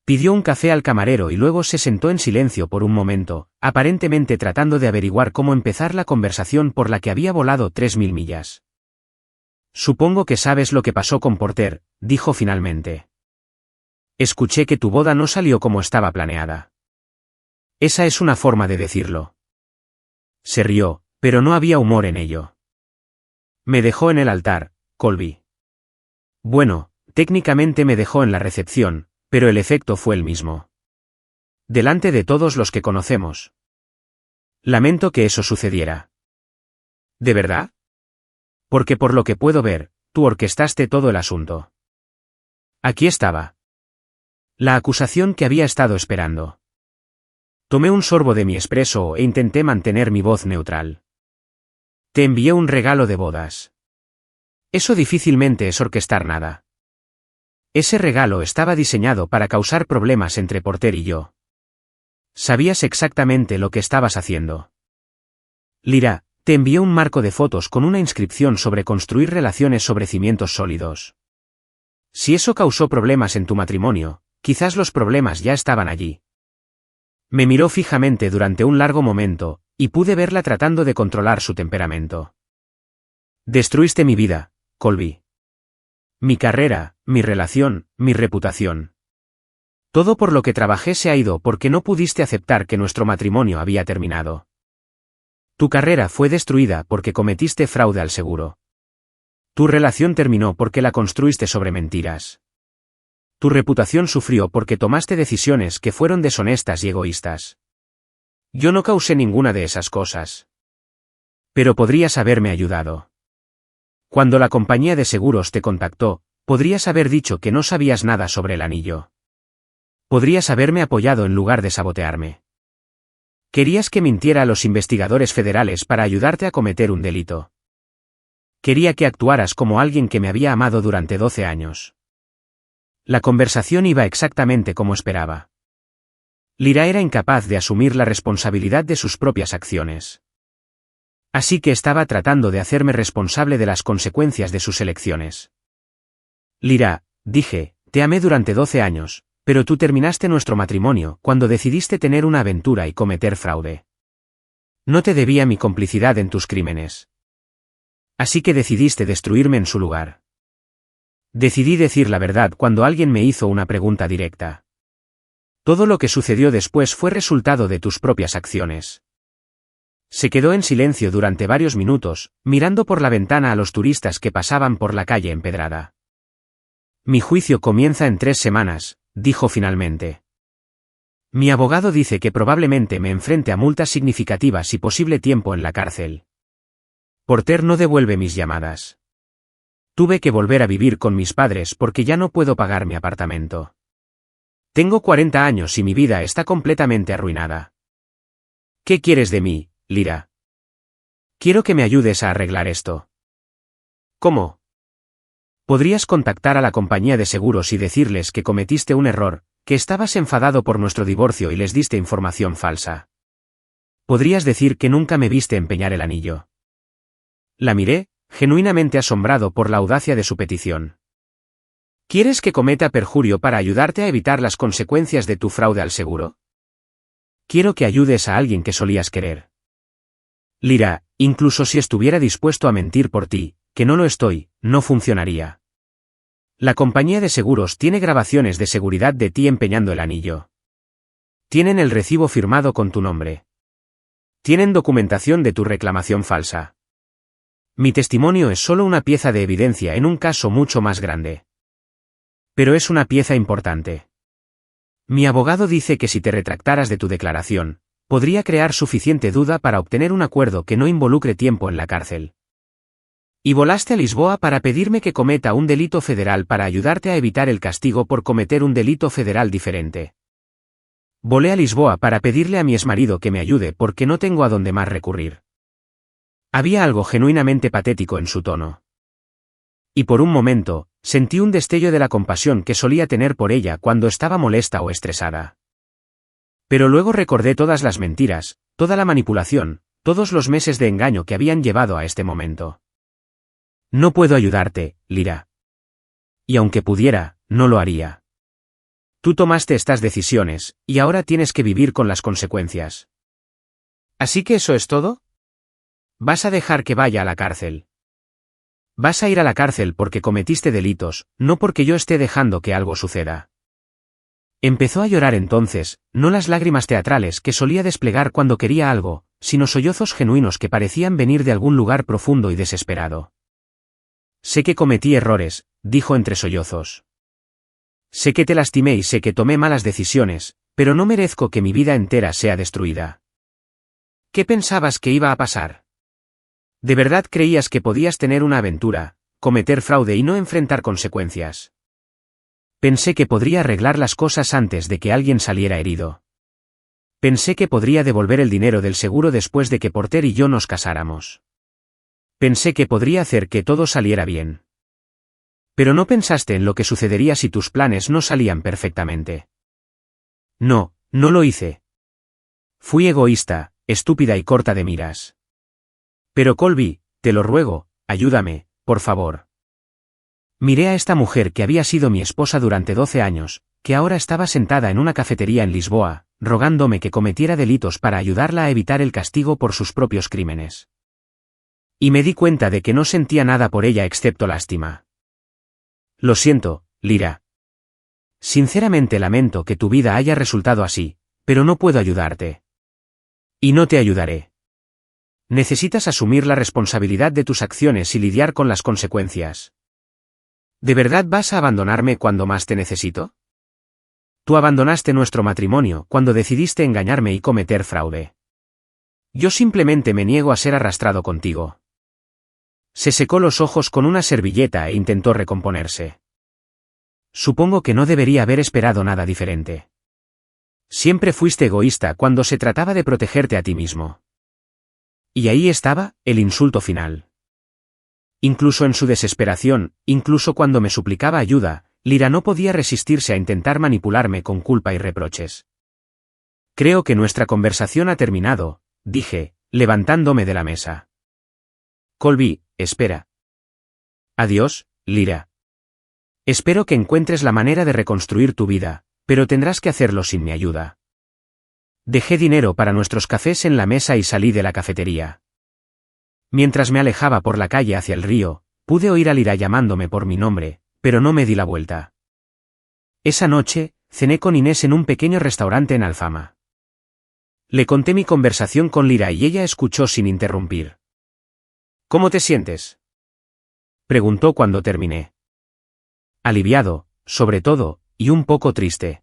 Pidió un café al camarero y luego se sentó en silencio por un momento, aparentemente tratando de averiguar cómo empezar la conversación por la que había volado 3000 millas. Supongo que sabes lo que pasó con Porter, dijo finalmente. Escuché que tu boda no salió como estaba planeada. Esa es una forma de decirlo. Se rió, pero no había humor en ello. Me dejó en el altar, Colby. Bueno, técnicamente me dejó en la recepción, pero el efecto fue el mismo. Delante de todos los que conocemos. Lamento que eso sucediera. ¿De verdad? Porque por lo que puedo ver, tú orquestaste todo el asunto. Aquí estaba. La acusación que había estado esperando. Tomé un sorbo de mi espresso e intenté mantener mi voz neutral. Te envié un regalo de bodas. Eso difícilmente es orquestar nada. Ese regalo estaba diseñado para causar problemas entre Porter y yo. Sabías exactamente lo que estabas haciendo. Lyra, te envié un marco de fotos con una inscripción sobre construir relaciones sobre cimientos sólidos. Si eso causó problemas en tu matrimonio, quizás los problemas ya estaban allí. Me miró fijamente durante un largo momento, y pude verla tratando de controlar su temperamento. Destruiste mi vida, Colby. Mi carrera, mi relación, mi reputación. Todo por lo que trabajé se ha ido porque no pudiste aceptar que nuestro matrimonio había terminado. Tu carrera fue destruida porque cometiste fraude al seguro. Tu relación terminó porque la construiste sobre mentiras. Tu reputación sufrió porque tomaste decisiones que fueron deshonestas y egoístas. Yo no causé ninguna de esas cosas. Pero podrías haberme ayudado. Cuando la compañía de seguros te contactó, podrías haber dicho que no sabías nada sobre el anillo. Podrías haberme apoyado en lugar de sabotearme. Querías que mintiera a los investigadores federales para ayudarte a cometer un delito. Quería que actuaras como alguien que me había amado durante 12 años. La conversación iba exactamente como esperaba. Lyra era incapaz de asumir la responsabilidad de sus propias acciones. Así que estaba tratando de hacerme responsable de las consecuencias de sus elecciones. Lyra, dije, te amé durante 12 años, pero tú terminaste nuestro matrimonio cuando decidiste tener una aventura y cometer fraude. No te debía mi complicidad en tus crímenes. Así que decidiste destruirme en su lugar. Decidí decir la verdad cuando alguien me hizo una pregunta directa. Todo lo que sucedió después fue resultado de tus propias acciones. Se quedó en silencio durante varios minutos, mirando por la ventana a los turistas que pasaban por la calle empedrada. Mi juicio comienza en 3 semanas, dijo finalmente. Mi abogado dice que probablemente me enfrente a multas significativas y posible tiempo en la cárcel. Porter no devuelve mis llamadas. Tuve que volver a vivir con mis padres porque ya no puedo pagar mi apartamento. Tengo 40 años y mi vida está completamente arruinada. ¿Qué quieres de mí, Lyra? Quiero que me ayudes a arreglar esto. ¿Cómo? Podrías contactar a la compañía de seguros y decirles que cometiste un error, que estabas enfadado por nuestro divorcio y les diste información falsa. Podrías decir que nunca me viste empeñar el anillo. La miré, genuinamente asombrado por la audacia de su petición. ¿Quieres que cometa perjurio para ayudarte a evitar las consecuencias de tu fraude al seguro? Quiero que ayudes a alguien que solías querer. Lyra, incluso si estuviera dispuesto a mentir por ti, que no lo estoy, no funcionaría. La compañía de seguros tiene grabaciones de seguridad de ti empeñando el anillo. Tienen el recibo firmado con tu nombre. Tienen documentación de tu reclamación falsa. Mi testimonio es solo una pieza de evidencia en un caso mucho más grande. Pero es una pieza importante. Mi abogado dice que si te retractaras de tu declaración, podría crear suficiente duda para obtener un acuerdo que no involucre tiempo en la cárcel. Y volaste a Lisboa para pedirme que cometa un delito federal para ayudarte a evitar el castigo por cometer un delito federal diferente. Volé a Lisboa para pedirle a mi exmarido que me ayude porque no tengo a dónde más recurrir. Había algo genuinamente patético en su tono. Y por un momento, sentí un destello de la compasión que solía tener por ella cuando estaba molesta o estresada. Pero luego recordé todas las mentiras, toda la manipulación, todos los meses de engaño que habían llevado a este momento. No puedo ayudarte, Lyra. Y aunque pudiera, no lo haría. Tú tomaste estas decisiones, y ahora tienes que vivir con las consecuencias. ¿Así que eso es todo? Vas a dejar que vaya a la cárcel. Vas a ir a la cárcel porque cometiste delitos, no porque yo esté dejando que algo suceda. Empezó a llorar entonces, no las lágrimas teatrales que solía desplegar cuando quería algo, sino sollozos genuinos que parecían venir de algún lugar profundo y desesperado. Sé que cometí errores, dijo entre sollozos. Sé que te lastimé y sé que tomé malas decisiones, pero no merezco que mi vida entera sea destruida. ¿Qué pensabas que iba a pasar? ¿De verdad creías que podías tener una aventura, cometer fraude y no enfrentar consecuencias? Pensé que podría arreglar las cosas antes de que alguien saliera herido. Pensé que podría devolver el dinero del seguro después de que Porter y yo nos casáramos. Pensé que podría hacer que todo saliera bien. Pero no pensaste en lo que sucedería si tus planes no salían perfectamente. No, no lo hice. Fui egoísta, estúpida y corta de miras. Pero Colby, te lo ruego, ayúdame, por favor. Miré a esta mujer que había sido mi esposa durante 12 años, que ahora estaba sentada en una cafetería en Lisboa, rogándome que cometiera delitos para ayudarla a evitar el castigo por sus propios crímenes. Y me di cuenta de que no sentía nada por ella excepto lástima. Lo siento, Lyra. Sinceramente lamento que tu vida haya resultado así, pero no puedo ayudarte. Y no te ayudaré. Necesitas asumir la responsabilidad de tus acciones y lidiar con las consecuencias. ¿De verdad vas a abandonarme cuando más te necesito? Tú abandonaste nuestro matrimonio cuando decidiste engañarme y cometer fraude. Yo simplemente me niego a ser arrastrado contigo. Se secó los ojos con una servilleta e intentó recomponerse. Supongo que no debería haber esperado nada diferente. Siempre fuiste egoísta cuando se trataba de protegerte a ti mismo. Y ahí estaba, el insulto final. Incluso en su desesperación, incluso cuando me suplicaba ayuda, Lyra no podía resistirse a intentar manipularme con culpa y reproches. Creo que nuestra conversación ha terminado, dije, levantándome de la mesa. Colby, espera. Adiós, Lyra. Espero que encuentres la manera de reconstruir tu vida, pero tendrás que hacerlo sin mi ayuda. Dejé dinero para nuestros cafés en la mesa y salí de la cafetería. Mientras me alejaba por la calle hacia el río, pude oír a Lyra llamándome por mi nombre, pero no me di la vuelta. Esa noche, cené con Inés en un pequeño restaurante en Alfama. Le conté mi conversación con Lyra y ella escuchó sin interrumpir. ¿Cómo te sientes?, preguntó cuando terminé. Aliviado, sobre todo, y un poco triste.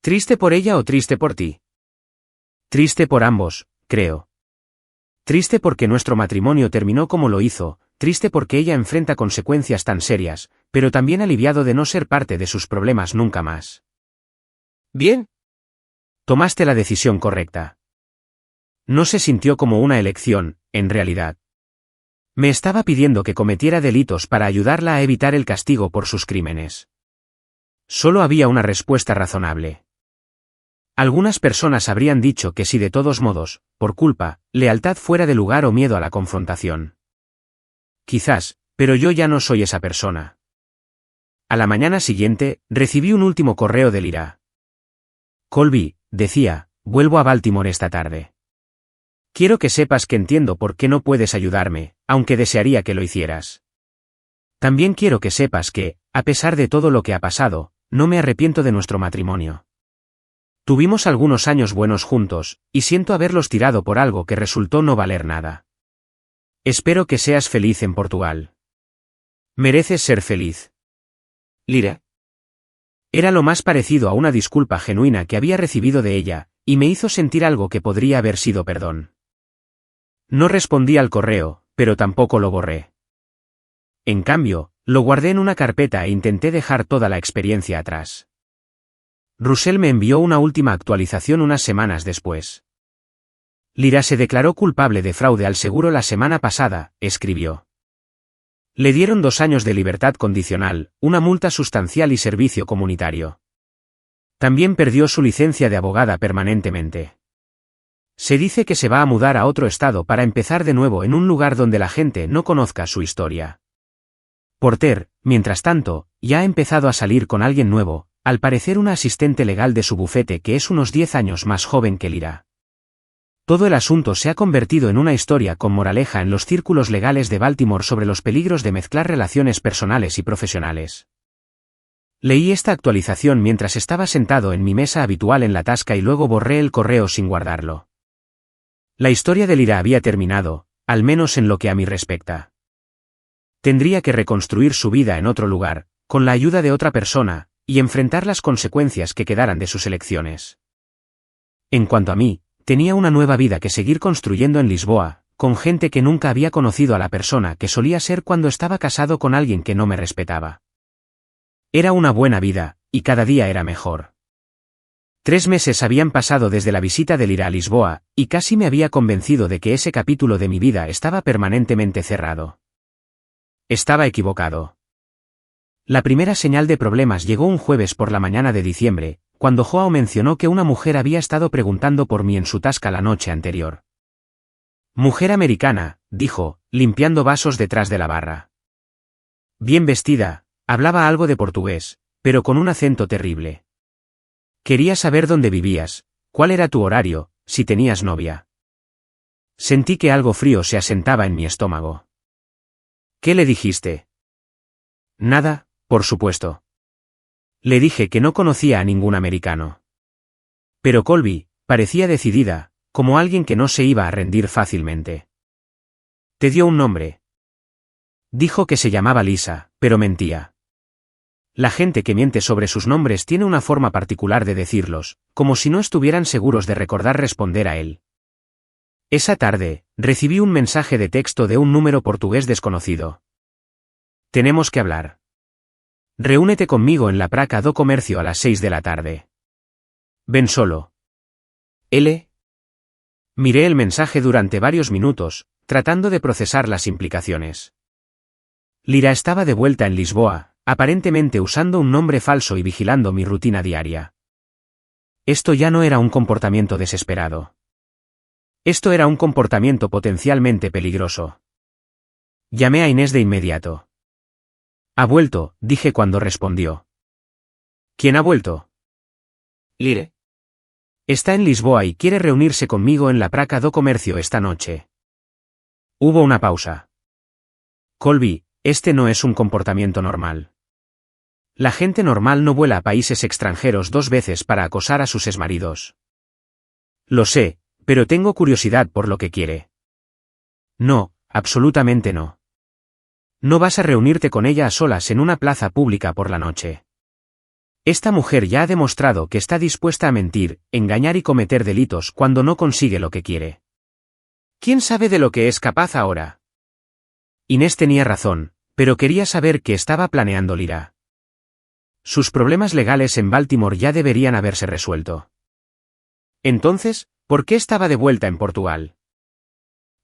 ¿Triste por ella o triste por ti? Triste por ambos, creo. Triste porque nuestro matrimonio terminó como lo hizo, triste porque ella enfrenta consecuencias tan serias, pero también aliviado de no ser parte de sus problemas nunca más. Bien. Tomaste la decisión correcta. No se sintió como una elección, en realidad. Me estaba pidiendo que cometiera delitos para ayudarla a evitar el castigo por sus crímenes. Solo había una respuesta razonable. Algunas personas habrían dicho que si de todos modos, por culpa, lealtad fuera de lugar o miedo a la confrontación. Quizás, pero yo ya no soy esa persona. A la mañana siguiente, recibí un último correo de Lyra. Colby, decía, vuelvo a Baltimore esta tarde. Quiero que sepas que entiendo por qué no puedes ayudarme, aunque desearía que lo hicieras. También quiero que sepas que, a pesar de todo lo que ha pasado, no me arrepiento de nuestro matrimonio. Tuvimos algunos años buenos juntos, y siento haberlos tirado por algo que resultó no valer nada. Espero que seas feliz en Portugal. Mereces ser feliz. Lyra. Era lo más parecido a una disculpa genuina que había recibido de ella, y me hizo sentir algo que podría haber sido perdón. No respondí al correo, pero tampoco lo borré. En cambio, lo guardé en una carpeta e intenté dejar toda la experiencia atrás. Russell me envió una última actualización unas semanas después. Lyra se declaró culpable de fraude al seguro la semana pasada, escribió. Le dieron 2 años de libertad condicional, una multa sustancial y servicio comunitario. También perdió su licencia de abogada permanentemente. Se dice que se va a mudar a otro estado para empezar de nuevo en un lugar donde la gente no conozca su historia. Porter, mientras tanto, ya ha empezado a salir con alguien nuevo, al parecer una asistente legal de su bufete que es unos 10 años más joven que Lyra. Todo el asunto se ha convertido en una historia con moraleja en los círculos legales de Baltimore sobre los peligros de mezclar relaciones personales y profesionales. Leí esta actualización mientras estaba sentado en mi mesa habitual en la tasca y luego borré el correo sin guardarlo. La historia de Lyra había terminado, al menos en lo que a mí respecta. Tendría que reconstruir su vida en otro lugar, con la ayuda de otra persona, y enfrentar las consecuencias que quedaran de sus elecciones. En cuanto a mí, tenía una nueva vida que seguir construyendo en Lisboa, con gente que nunca había conocido a la persona que solía ser cuando estaba casado con alguien que no me respetaba. Era una buena vida, y cada día era mejor. 3 meses habían pasado desde la visita de Lyra a Lisboa, y casi me había convencido de que ese capítulo de mi vida estaba permanentemente cerrado. Estaba equivocado. La primera señal de problemas llegó un jueves por la mañana de diciembre, cuando Joao mencionó que una mujer había estado preguntando por mí en su tasca la noche anterior. Mujer americana, dijo, limpiando vasos detrás de la barra. Bien vestida, hablaba algo de portugués, pero con un acento terrible. Quería saber dónde vivías, cuál era tu horario, si tenías novia. Sentí que algo frío se asentaba en mi estómago. ¿Qué le dijiste? Nada, por supuesto. Le dije que no conocía a ningún americano. Pero Colby parecía decidida, como alguien que no se iba a rendir fácilmente. Te dio un nombre. Dijo que se llamaba Lisa, pero mentía. La gente que miente sobre sus nombres tiene una forma particular de decirlos, como si no estuvieran seguros de recordar responder a él. Esa tarde, recibí un mensaje de texto de un número portugués desconocido. Tenemos que hablar. Reúnete conmigo en la Praça do Comércio a las 6 de la tarde. Ven solo. L. Miré el mensaje durante varios minutos, tratando de procesar las implicaciones. Lyra estaba de vuelta en Lisboa, aparentemente usando un nombre falso y vigilando mi rutina diaria. Esto ya no era un comportamiento desesperado. Esto era un comportamiento potencialmente peligroso. Llamé a Inés de inmediato. Ha vuelto, dije cuando respondió. ¿Quién ha vuelto? Lyra. Está en Lisboa y quiere reunirse conmigo en la Praça do Comércio esta noche. Hubo una pausa. Colby, este no es un comportamiento normal. La gente normal no vuela a países extranjeros 2 veces para acosar a sus exmaridos. Lo sé, pero tengo curiosidad por lo que quiere. No, absolutamente no. No vas a reunirte con ella a solas en una plaza pública por la noche. Esta mujer ya ha demostrado que está dispuesta a mentir, engañar y cometer delitos cuando no consigue lo que quiere. ¿Quién sabe de lo que es capaz ahora? Inés tenía razón, pero quería saber qué estaba planeando Lyra. Sus problemas legales en Baltimore ya deberían haberse resuelto. Entonces, ¿por qué estaba de vuelta en Portugal?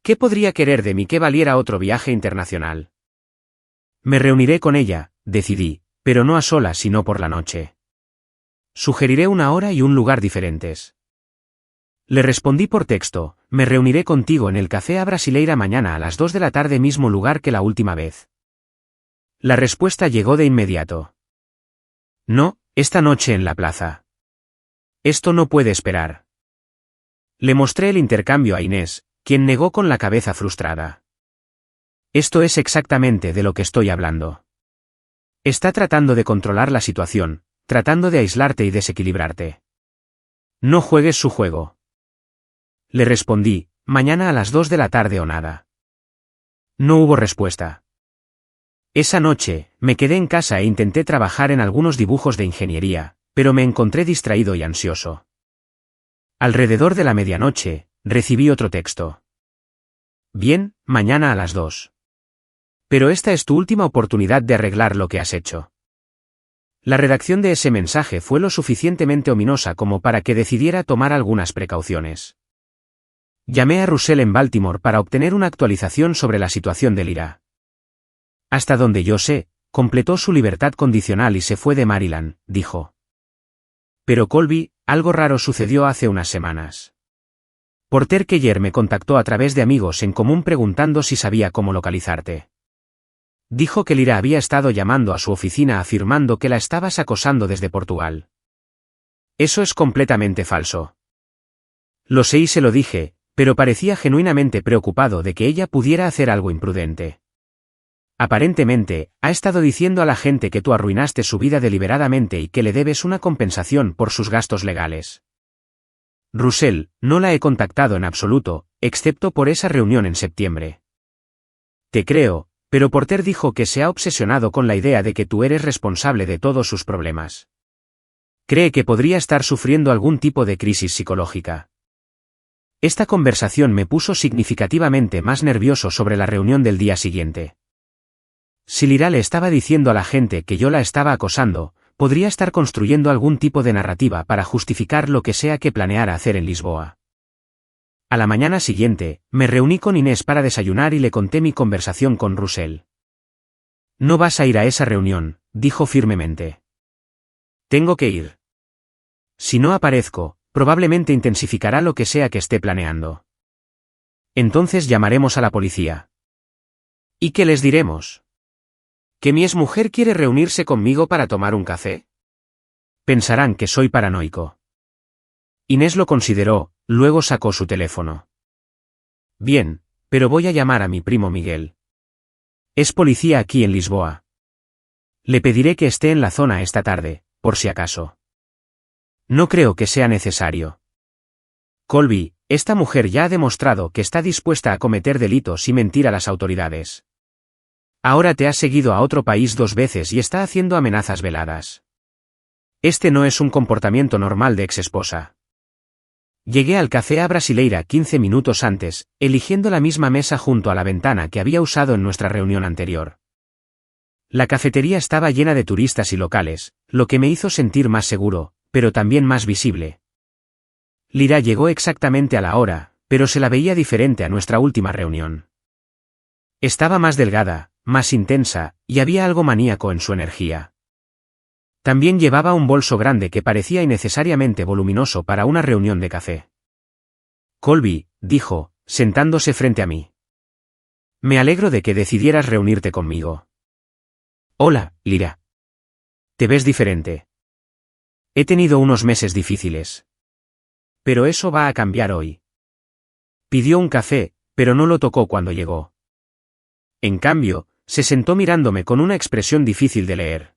¿Qué podría querer de mí que valiera otro viaje internacional? Me reuniré con ella, decidí, pero no a solas sino por la noche. Sugeriré una hora y un lugar diferentes. Le respondí por texto, me reuniré contigo en el Café A Brasileira mañana a las 2 de la tarde, mismo lugar que la última vez. La respuesta llegó de inmediato. No, esta noche en la plaza. Esto no puede esperar. Le mostré el intercambio a Inés, quien negó con la cabeza frustrada. Esto es exactamente de lo que estoy hablando. Está tratando de controlar la situación, tratando de aislarte y desequilibrarte. No juegues su juego. Le respondí, mañana a las 2 de la tarde o nada. No hubo respuesta. Esa noche, me quedé en casa e intenté trabajar en algunos dibujos de ingeniería, pero me encontré distraído y ansioso. Alrededor de la medianoche, recibí otro texto. Bien, mañana a las 2. Pero esta es tu última oportunidad de arreglar lo que has hecho. La redacción de ese mensaje fue lo suficientemente ominosa como para que decidiera tomar algunas precauciones. Llamé a Russell en Baltimore para obtener una actualización sobre la situación de Lyra. Hasta donde yo sé, completó su libertad condicional y se fue de Maryland, dijo. Pero Colby, algo raro sucedió hace unas semanas. Porter Keller me contactó a través de amigos en común preguntando si sabía cómo localizarte. Dijo que Lyra había estado llamando a su oficina afirmando que la estabas acosando desde Portugal. Eso es completamente falso. Lo sé y se lo dije, pero parecía genuinamente preocupado de que ella pudiera hacer algo imprudente. Aparentemente, ha estado diciendo a la gente que tú arruinaste su vida deliberadamente y que le debes una compensación por sus gastos legales. Russell, no la he contactado en absoluto, excepto por esa reunión en septiembre. Te creo, pero Porter dijo que se ha obsesionado con la idea de que tú eres responsable de todos sus problemas. Cree que podría estar sufriendo algún tipo de crisis psicológica. Esta conversación me puso significativamente más nervioso sobre la reunión del día siguiente. Si Lyra le estaba diciendo a la gente que yo la estaba acosando, podría estar construyendo algún tipo de narrativa para justificar lo que sea que planeara hacer en Lisboa. A la mañana siguiente, me reuní con Inés para desayunar y le conté mi conversación con Russell. No vas a ir a esa reunión, dijo firmemente. Tengo que ir. Si no aparezco, probablemente intensificará lo que sea que esté planeando. Entonces llamaremos a la policía. ¿Y qué les diremos? ¿Que mi exmujer quiere reunirse conmigo para tomar un café? Pensarán que soy paranoico. Inés lo consideró, luego sacó su teléfono. Bien, pero voy a llamar a mi primo Miguel. Es policía aquí en Lisboa. Le pediré que esté en la zona esta tarde, por si acaso. No creo que sea necesario. Colby, esta mujer ya ha demostrado que está dispuesta a cometer delitos y mentir a las autoridades. Ahora te has seguido a otro país 2 veces y está haciendo amenazas veladas. Este no es un comportamiento normal de exesposa. Llegué al café A Brasileira 15 minutos antes, eligiendo la misma mesa junto a la ventana que había usado en nuestra reunión anterior. La cafetería estaba llena de turistas y locales, lo que me hizo sentir más seguro, pero también más visible. Lyra llegó exactamente a la hora, pero se la veía diferente a nuestra última reunión. Estaba más delgada, más intensa, y había algo maníaco en su energía. También llevaba un bolso grande que parecía innecesariamente voluminoso para una reunión de café. Colby, dijo, sentándose frente a mí. Me alegro de que decidieras reunirte conmigo. Hola, Lyra. Te ves diferente. He tenido unos meses difíciles. Pero eso va a cambiar hoy. Pidió un café, pero no lo tocó cuando llegó. En cambio, se sentó mirándome con una expresión difícil de leer.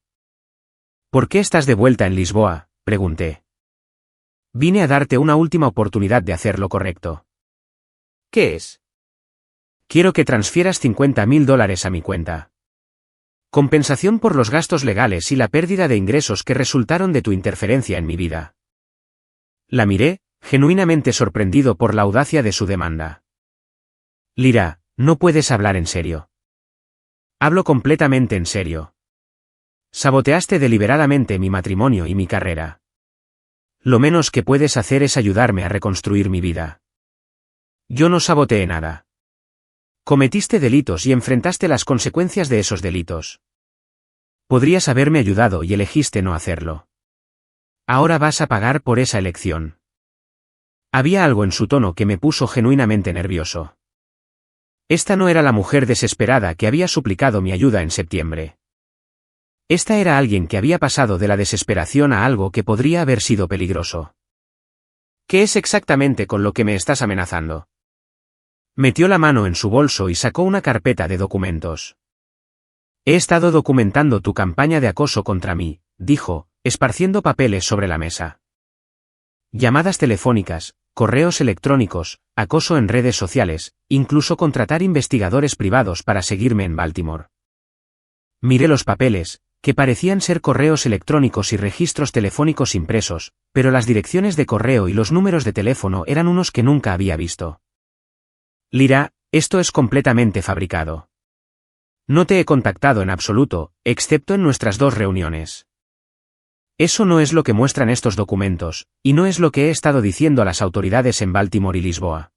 ¿Por qué estás de vuelta en Lisboa?, pregunté. Vine a darte una última oportunidad de hacer lo correcto. ¿Qué es? Quiero que transfieras $50.000 a mi cuenta. Compensación por los gastos legales y la pérdida de ingresos que resultaron de tu interferencia en mi vida. La miré, genuinamente sorprendido por la audacia de su demanda. Lyra, no puedes hablar en serio. Hablo completamente en serio. Saboteaste deliberadamente mi matrimonio y mi carrera. Lo menos que puedes hacer es ayudarme a reconstruir mi vida. Yo no saboteé nada. Cometiste delitos y enfrentaste las consecuencias de esos delitos. Podrías haberme ayudado y elegiste no hacerlo. Ahora vas a pagar por esa elección. Había algo en su tono que me puso genuinamente nervioso. Esta no era la mujer desesperada que había suplicado mi ayuda en septiembre. Esta era alguien que había pasado de la desesperación a algo que podría haber sido peligroso. ¿Qué es exactamente con lo que me estás amenazando? Metió la mano en su bolso y sacó una carpeta de documentos. He estado documentando tu campaña de acoso contra mí, dijo, esparciendo papeles sobre la mesa. Llamadas telefónicas, correos electrónicos, acoso en redes sociales, incluso contratar investigadores privados para seguirme en Baltimore. Miré los papeles, que parecían ser correos electrónicos y registros telefónicos impresos, pero las direcciones de correo y los números de teléfono eran unos que nunca había visto. Lyra, esto es completamente fabricado. No te he contactado en absoluto, excepto en nuestras 2 reuniones. Eso no es lo que muestran estos documentos, y no es lo que he estado diciendo a las autoridades en Baltimore y Lisboa.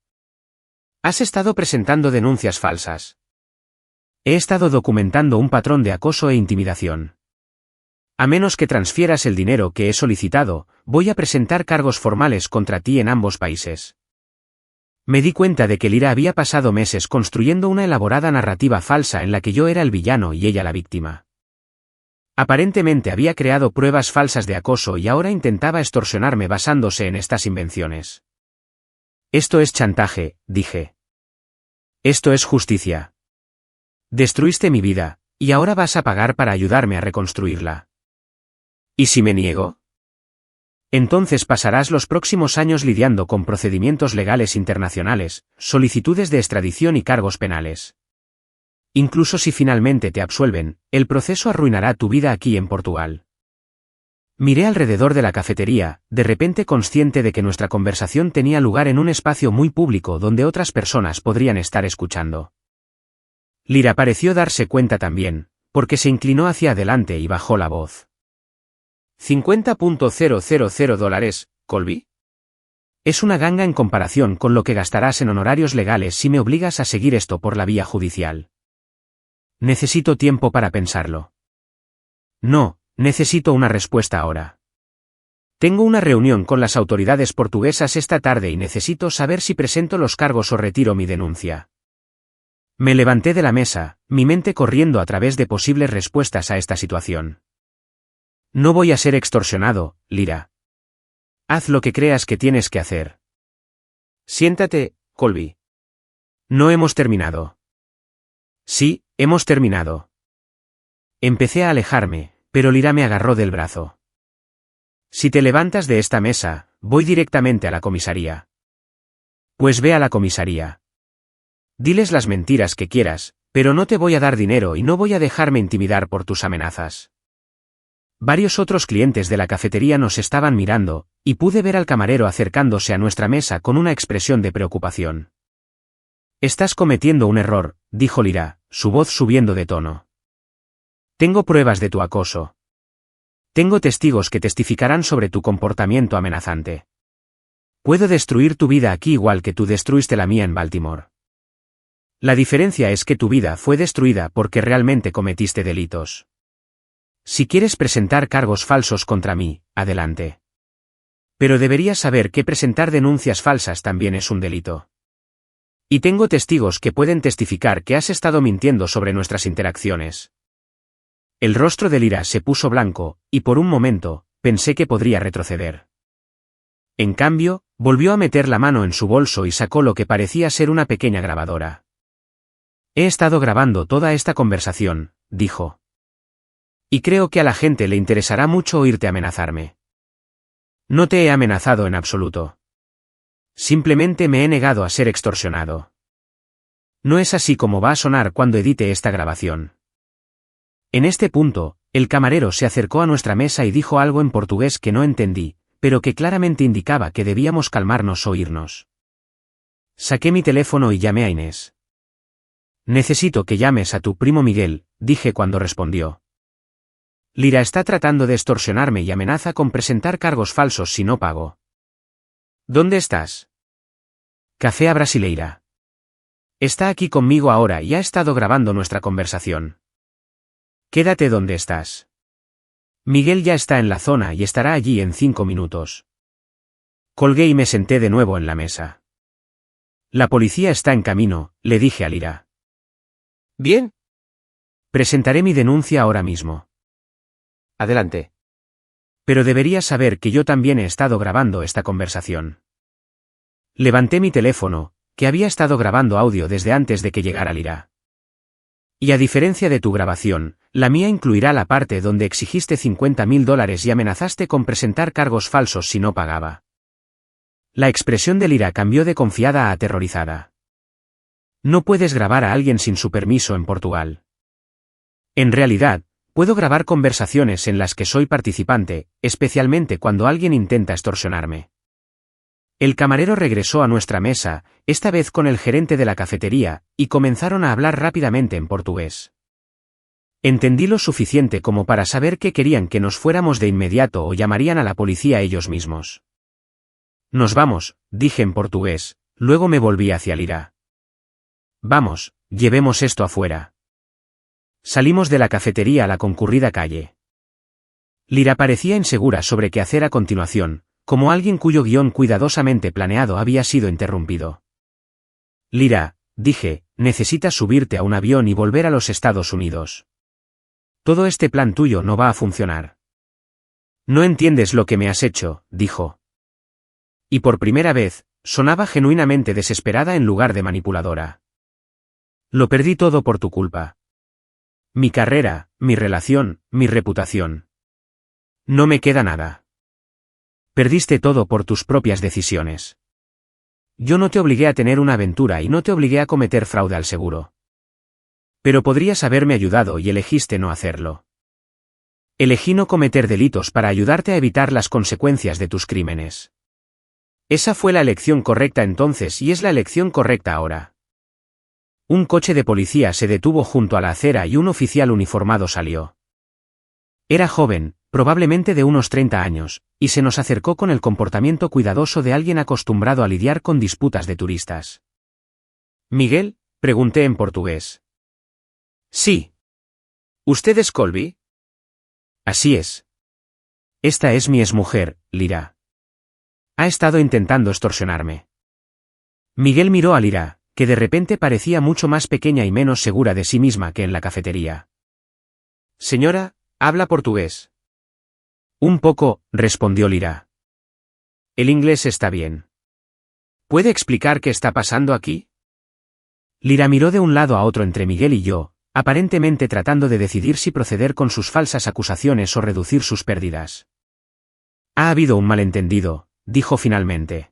Has estado presentando denuncias falsas. He estado documentando un patrón de acoso e intimidación. A menos que transfieras el dinero que he solicitado, voy a presentar cargos formales contra ti en ambos países. Me di cuenta de que Lyra había pasado meses construyendo una elaborada narrativa falsa en la que yo era el villano y ella la víctima. Aparentemente había creado pruebas falsas de acoso y ahora intentaba extorsionarme basándose en estas invenciones. Esto es chantaje, dije. Esto es justicia. Destruiste mi vida, y ahora vas a pagar para ayudarme a reconstruirla. ¿Y si me niego? Entonces pasarás los próximos años lidiando con procedimientos legales internacionales, solicitudes de extradición y cargos penales. Incluso si finalmente te absuelven, el proceso arruinará tu vida aquí en Portugal. Miré alrededor de la cafetería, de repente consciente de que nuestra conversación tenía lugar en un espacio muy público donde otras personas podrían estar escuchando. Lyra pareció darse cuenta también, porque se inclinó hacia adelante y bajó la voz. $50,000, Colby. Es una ganga en comparación con lo que gastarás en honorarios legales si me obligas a seguir esto por la vía judicial. Necesito tiempo para pensarlo. No, necesito una respuesta ahora. Tengo una reunión con las autoridades portuguesas esta tarde y necesito saber si presento los cargos o retiro mi denuncia. Me levanté de la mesa, mi mente corriendo a través de posibles respuestas a esta situación. No voy a ser extorsionado, Lyra. Haz lo que creas que tienes que hacer. Siéntate, Colby. No hemos terminado. Sí, hemos terminado. Empecé a alejarme, pero Lyra me agarró del brazo. Si te levantas de esta mesa, voy directamente a la comisaría. Pues ve a la comisaría. Diles las mentiras que quieras, pero no te voy a dar dinero y no voy a dejarme intimidar por tus amenazas. Varios otros clientes de la cafetería nos estaban mirando, y pude ver al camarero acercándose a nuestra mesa con una expresión de preocupación. Estás cometiendo un error, dijo Lyra, su voz subiendo de tono. Tengo pruebas de tu acoso. Tengo testigos que testificarán sobre tu comportamiento amenazante. Puedo destruir tu vida aquí igual que tú destruiste la mía en Baltimore. La diferencia es que tu vida fue destruida porque realmente cometiste delitos. Si quieres presentar cargos falsos contra mí, adelante. Pero deberías saber que presentar denuncias falsas también es un delito. Y tengo testigos que pueden testificar que has estado mintiendo sobre nuestras interacciones. El rostro de Lyra se puso blanco, y por un momento, pensé que podría retroceder. En cambio, volvió a meter la mano en su bolso y sacó lo que parecía ser una pequeña grabadora. He estado grabando toda esta conversación, dijo. Y creo que a la gente le interesará mucho oírte amenazarme. No te he amenazado en absoluto. Simplemente me he negado a ser extorsionado. No es así como va a sonar cuando edite esta grabación. En este punto, el camarero se acercó a nuestra mesa y dijo algo en portugués que no entendí, pero que claramente indicaba que debíamos calmarnos o irnos. Saqué mi teléfono y llamé a Inés. Necesito que llames a tu primo Miguel, dije cuando respondió. Lyra está tratando de extorsionarme y amenaza con presentar cargos falsos si no pago. ¿Dónde estás? Café a Brasileira. Está aquí conmigo ahora y ha estado grabando nuestra conversación. Quédate donde estás. Miguel ya está en la zona y estará allí en 5 minutos. Colgué y me senté de nuevo en la mesa. La policía está en camino, le dije a Lyra. Bien. Presentaré mi denuncia ahora mismo. Adelante. Pero deberías saber que yo también he estado grabando esta conversación. Levanté mi teléfono, que había estado grabando audio desde antes de que llegara Lyra. Y a diferencia de tu grabación, la mía incluirá la parte donde exigiste $50,000 y amenazaste con presentar cargos falsos si no pagaba. La expresión de Lyra cambió de confiada a aterrorizada. No puedes grabar a alguien sin su permiso en Portugal. En realidad, puedo grabar conversaciones en las que soy participante, especialmente cuando alguien intenta extorsionarme. El camarero regresó a nuestra mesa, esta vez con el gerente de la cafetería, y comenzaron a hablar rápidamente en portugués. Entendí lo suficiente como para saber que querían que nos fuéramos de inmediato o llamarían a la policía ellos mismos. Nos vamos, dije en portugués, luego me volví hacia Lyra. Vamos, llevemos esto afuera. Salimos de la cafetería a la concurrida calle. Lyra parecía insegura sobre qué hacer a continuación, como alguien cuyo guión cuidadosamente planeado había sido interrumpido. Lyra, dije, necesitas subirte a un avión y volver a los Estados Unidos. Todo este plan tuyo no va a funcionar. No entiendes lo que me has hecho, dijo. Y por primera vez, sonaba genuinamente desesperada en lugar de manipuladora. Lo perdí todo por tu culpa, Mi carrera, mi relación, mi reputación. No me queda nada. Perdiste todo por tus propias decisiones. Yo no te obligué a tener una aventura y no te obligué a cometer fraude al seguro. Pero podrías haberme ayudado y elegiste no hacerlo. Elegí no cometer delitos para ayudarte a evitar las consecuencias de tus crímenes. Esa fue la elección correcta entonces y es la elección correcta ahora. Un coche de policía se detuvo junto a la acera y un oficial uniformado salió. Era joven, probablemente de unos 30 años, y se nos acercó con el comportamiento cuidadoso de alguien acostumbrado a lidiar con disputas de turistas. ¿Miguel?, pregunté en portugués. Sí. ¿Usted es Colby? Así es. Esta es mi exmujer, Lyra. Ha estado intentando extorsionarme. Miguel miró a Lyra, que de repente parecía mucho más pequeña y menos segura de sí misma que en la cafetería. Señora, ¿habla portugués? Un poco, respondió Lyra. El inglés está bien. ¿Puede explicar qué está pasando aquí? Lyra miró de un lado a otro entre Miguel y yo, aparentemente tratando de decidir si proceder con sus falsas acusaciones o reducir sus pérdidas. Ha habido un malentendido, dijo finalmente.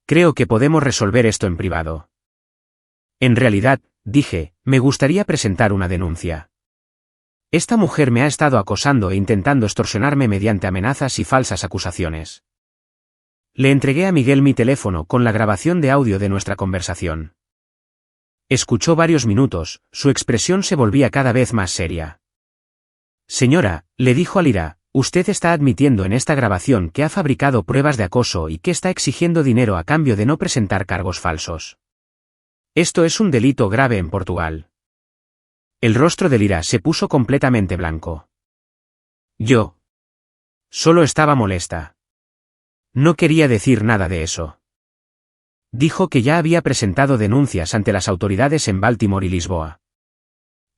Creo que podemos resolver esto en privado. En realidad, dije, me gustaría presentar una denuncia. Esta mujer me ha estado acosando e intentando extorsionarme mediante amenazas y falsas acusaciones. Le entregué a Miguel mi teléfono con la grabación de audio de nuestra conversación. Escuchó varios minutos, su expresión se volvía cada vez más seria. Señora, le dijo a Lyra, usted está admitiendo en esta grabación que ha fabricado pruebas de acoso y que está exigiendo dinero a cambio de no presentar cargos falsos. Esto es un delito grave en Portugal. El rostro de Lyra se puso completamente blanco. Yo. Solo estaba molesta. No quería decir nada de eso. Dijo que ya había presentado denuncias ante las autoridades en Baltimore y Lisboa.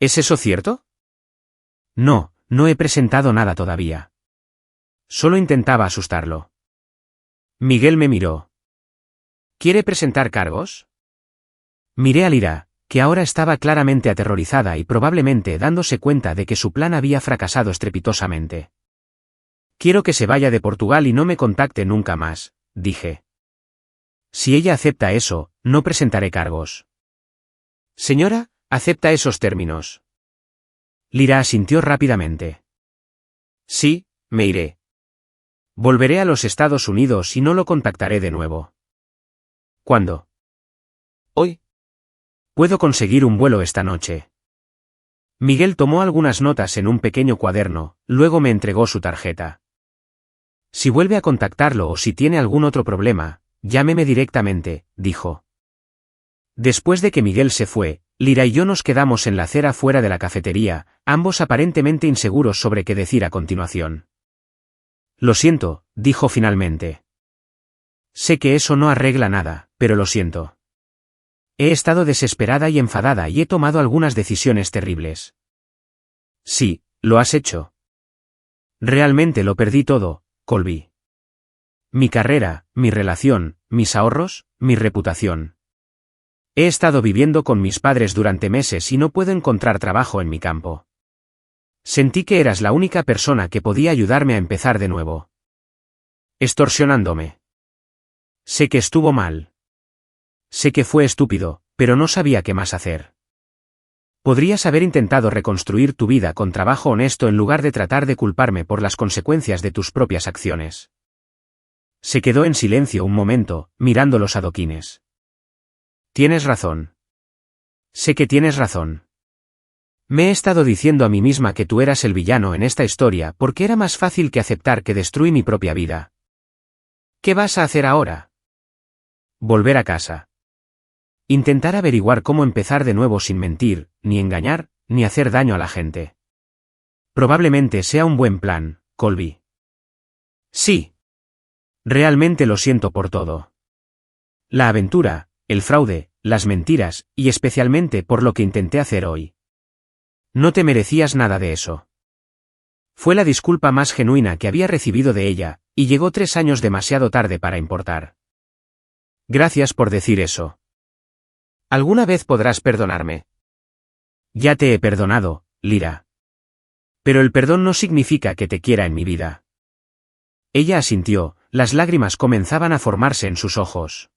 ¿Es eso cierto? No, no he presentado nada todavía. Solo intentaba asustarlo. Miguel me miró. ¿Quiere presentar cargos? Miré a Lyra, que ahora estaba claramente aterrorizada y probablemente dándose cuenta de que su plan había fracasado estrepitosamente. Quiero que se vaya de Portugal y no me contacte nunca más, dije. Si ella acepta eso, no presentaré cargos. Señora, ¿acepta esos términos? Lyra asintió rápidamente. Sí, me iré. Volveré a los Estados Unidos y no lo contactaré de nuevo. ¿Cuándo? Hoy. Puedo conseguir un vuelo esta noche. Miguel tomó algunas notas en un pequeño cuaderno, luego me entregó su tarjeta. Si vuelve a contactarlo o si tiene algún otro problema, llámeme directamente, dijo. Después de que Miguel se fue, Lyra y yo nos quedamos en la acera fuera de la cafetería, ambos aparentemente inseguros sobre qué decir a continuación. Lo siento, dijo finalmente. Sé que eso no arregla nada, pero lo siento. He estado desesperada y enfadada y he tomado algunas decisiones terribles. Sí, lo has hecho. Realmente lo perdí todo, Colby. Mi carrera, mi relación, mis ahorros, mi reputación. He estado viviendo con mis padres durante meses y no puedo encontrar trabajo en mi campo. Sentí que eras la única persona que podía ayudarme a empezar de nuevo. Extorsionándome. Sé que estuvo mal. Sé que fue estúpido, pero no sabía qué más hacer. Podrías haber intentado reconstruir tu vida con trabajo honesto en lugar de tratar de culparme por las consecuencias de tus propias acciones. Se quedó en silencio un momento, mirando los adoquines. Tienes razón. Sé que tienes razón. Me he estado diciendo a mí misma que tú eras el villano en esta historia porque era más fácil que aceptar que destruí mi propia vida. ¿Qué vas a hacer ahora? Volver a casa. Intentar averiguar cómo empezar de nuevo sin mentir, ni engañar, ni hacer daño a la gente. Probablemente sea un buen plan, Colby. Sí. Realmente lo siento por todo. La aventura, el fraude, las mentiras, y especialmente por lo que intenté hacer hoy. No te merecías nada de eso. Fue la disculpa más genuina que había recibido de ella, y llegó 3 años demasiado tarde para importar. Gracias por decir eso. ¿Alguna vez podrás perdonarme? Ya te he perdonado, Lyra. Pero el perdón no significa que te quiera en mi vida. Ella asintió, las lágrimas comenzaban a formarse en sus ojos.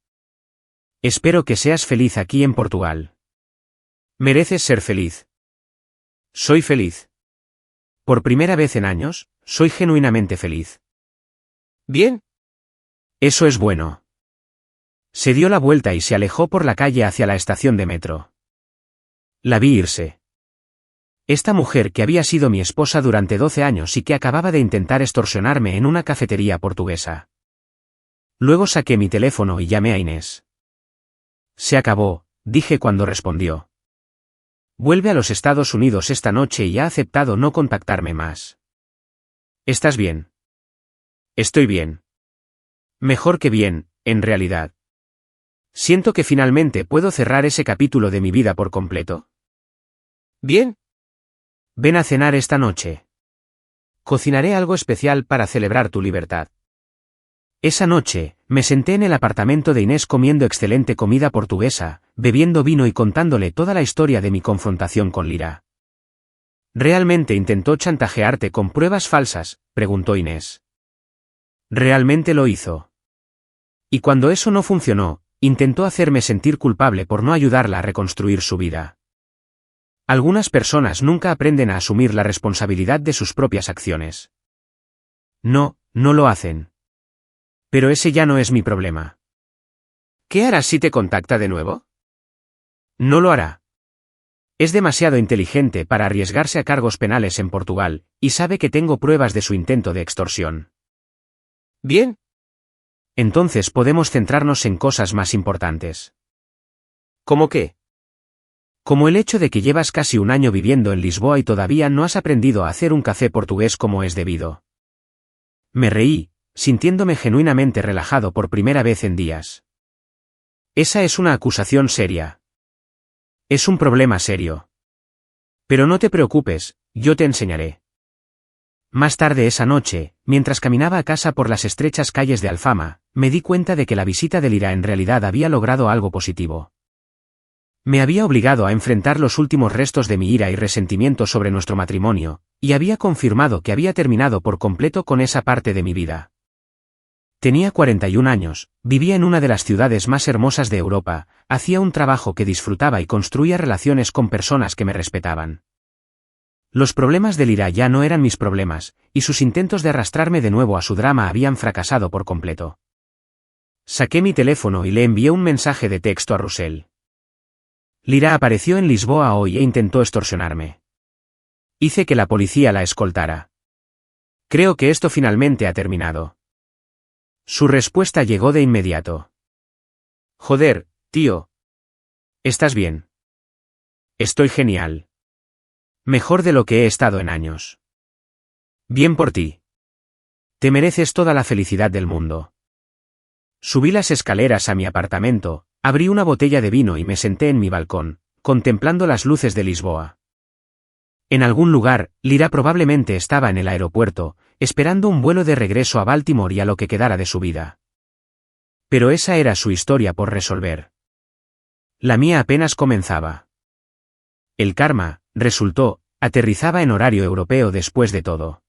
Espero que seas feliz aquí en Portugal. Mereces ser feliz. Soy feliz. Por primera vez en años, soy genuinamente feliz. Bien. Eso es bueno. Se dio la vuelta y se alejó por la calle hacia la estación de metro. La vi irse. Esta mujer que había sido mi esposa durante 12 años y que acababa de intentar extorsionarme en una cafetería portuguesa. Luego saqué mi teléfono y llamé a Inés. Se acabó, dije cuando respondió. Vuelve a los Estados Unidos esta noche y ha aceptado no contactarme más. ¿Estás bien? Estoy bien. Mejor que bien, en realidad. Siento que finalmente puedo cerrar ese capítulo de mi vida por completo. Bien. Ven a cenar esta noche. Cocinaré algo especial para celebrar tu libertad. Esa noche, me senté en el apartamento de Inés comiendo excelente comida portuguesa, bebiendo vino y contándole toda la historia de mi confrontación con Lyra. ¿Realmente intentó chantajearte con pruebas falsas?, preguntó Inés. Realmente lo hizo. Y cuando eso no funcionó, intentó hacerme sentir culpable por no ayudarla a reconstruir su vida. Algunas personas nunca aprenden a asumir la responsabilidad de sus propias acciones. No lo hacen. Pero ese ya no es mi problema. ¿Qué harás si te contacta de nuevo? No lo hará. Es demasiado inteligente para arriesgarse a cargos penales en Portugal, y sabe que tengo pruebas de su intento de extorsión. Bien. Entonces podemos centrarnos en cosas más importantes. ¿Cómo qué? Como el hecho de que llevas casi un año viviendo en Lisboa y todavía no has aprendido a hacer un café portugués como es debido. Me reí, sintiéndome genuinamente relajado por primera vez en días. Esa es una acusación seria. Es un problema serio. Pero no te preocupes, yo te enseñaré. Más tarde esa noche, mientras caminaba a casa por las estrechas calles de Alfama, me di cuenta de que la visita de Lyra en realidad había logrado algo positivo. Me había obligado a enfrentar los últimos restos de mi ira y resentimiento sobre nuestro matrimonio, y había confirmado que había terminado por completo con esa parte de mi vida. Tenía 41 años, vivía en una de las ciudades más hermosas de Europa, hacía un trabajo que disfrutaba y construía relaciones con personas que me respetaban. Los problemas de Lyra ya no eran mis problemas, y sus intentos de arrastrarme de nuevo a su drama habían fracasado por completo. Saqué mi teléfono y le envié un mensaje de texto a Russell. Lyra apareció en Lisboa hoy e intentó extorsionarme. Hice que la policía la escoltara. Creo que esto finalmente ha terminado. Su respuesta llegó de inmediato. Joder, tío. ¿Estás bien? Estoy genial. Mejor de lo que he estado en años. Bien por ti. Te mereces toda la felicidad del mundo. Subí las escaleras a mi apartamento, abrí una botella de vino y me senté en mi balcón, contemplando las luces de Lisboa. En algún lugar, Lyra probablemente estaba en el aeropuerto, esperando un vuelo de regreso a Baltimore y a lo que quedara de su vida. Pero esa era su historia por resolver. La mía apenas comenzaba. El karma, resultó, aterrizaba en horario europeo después de todo.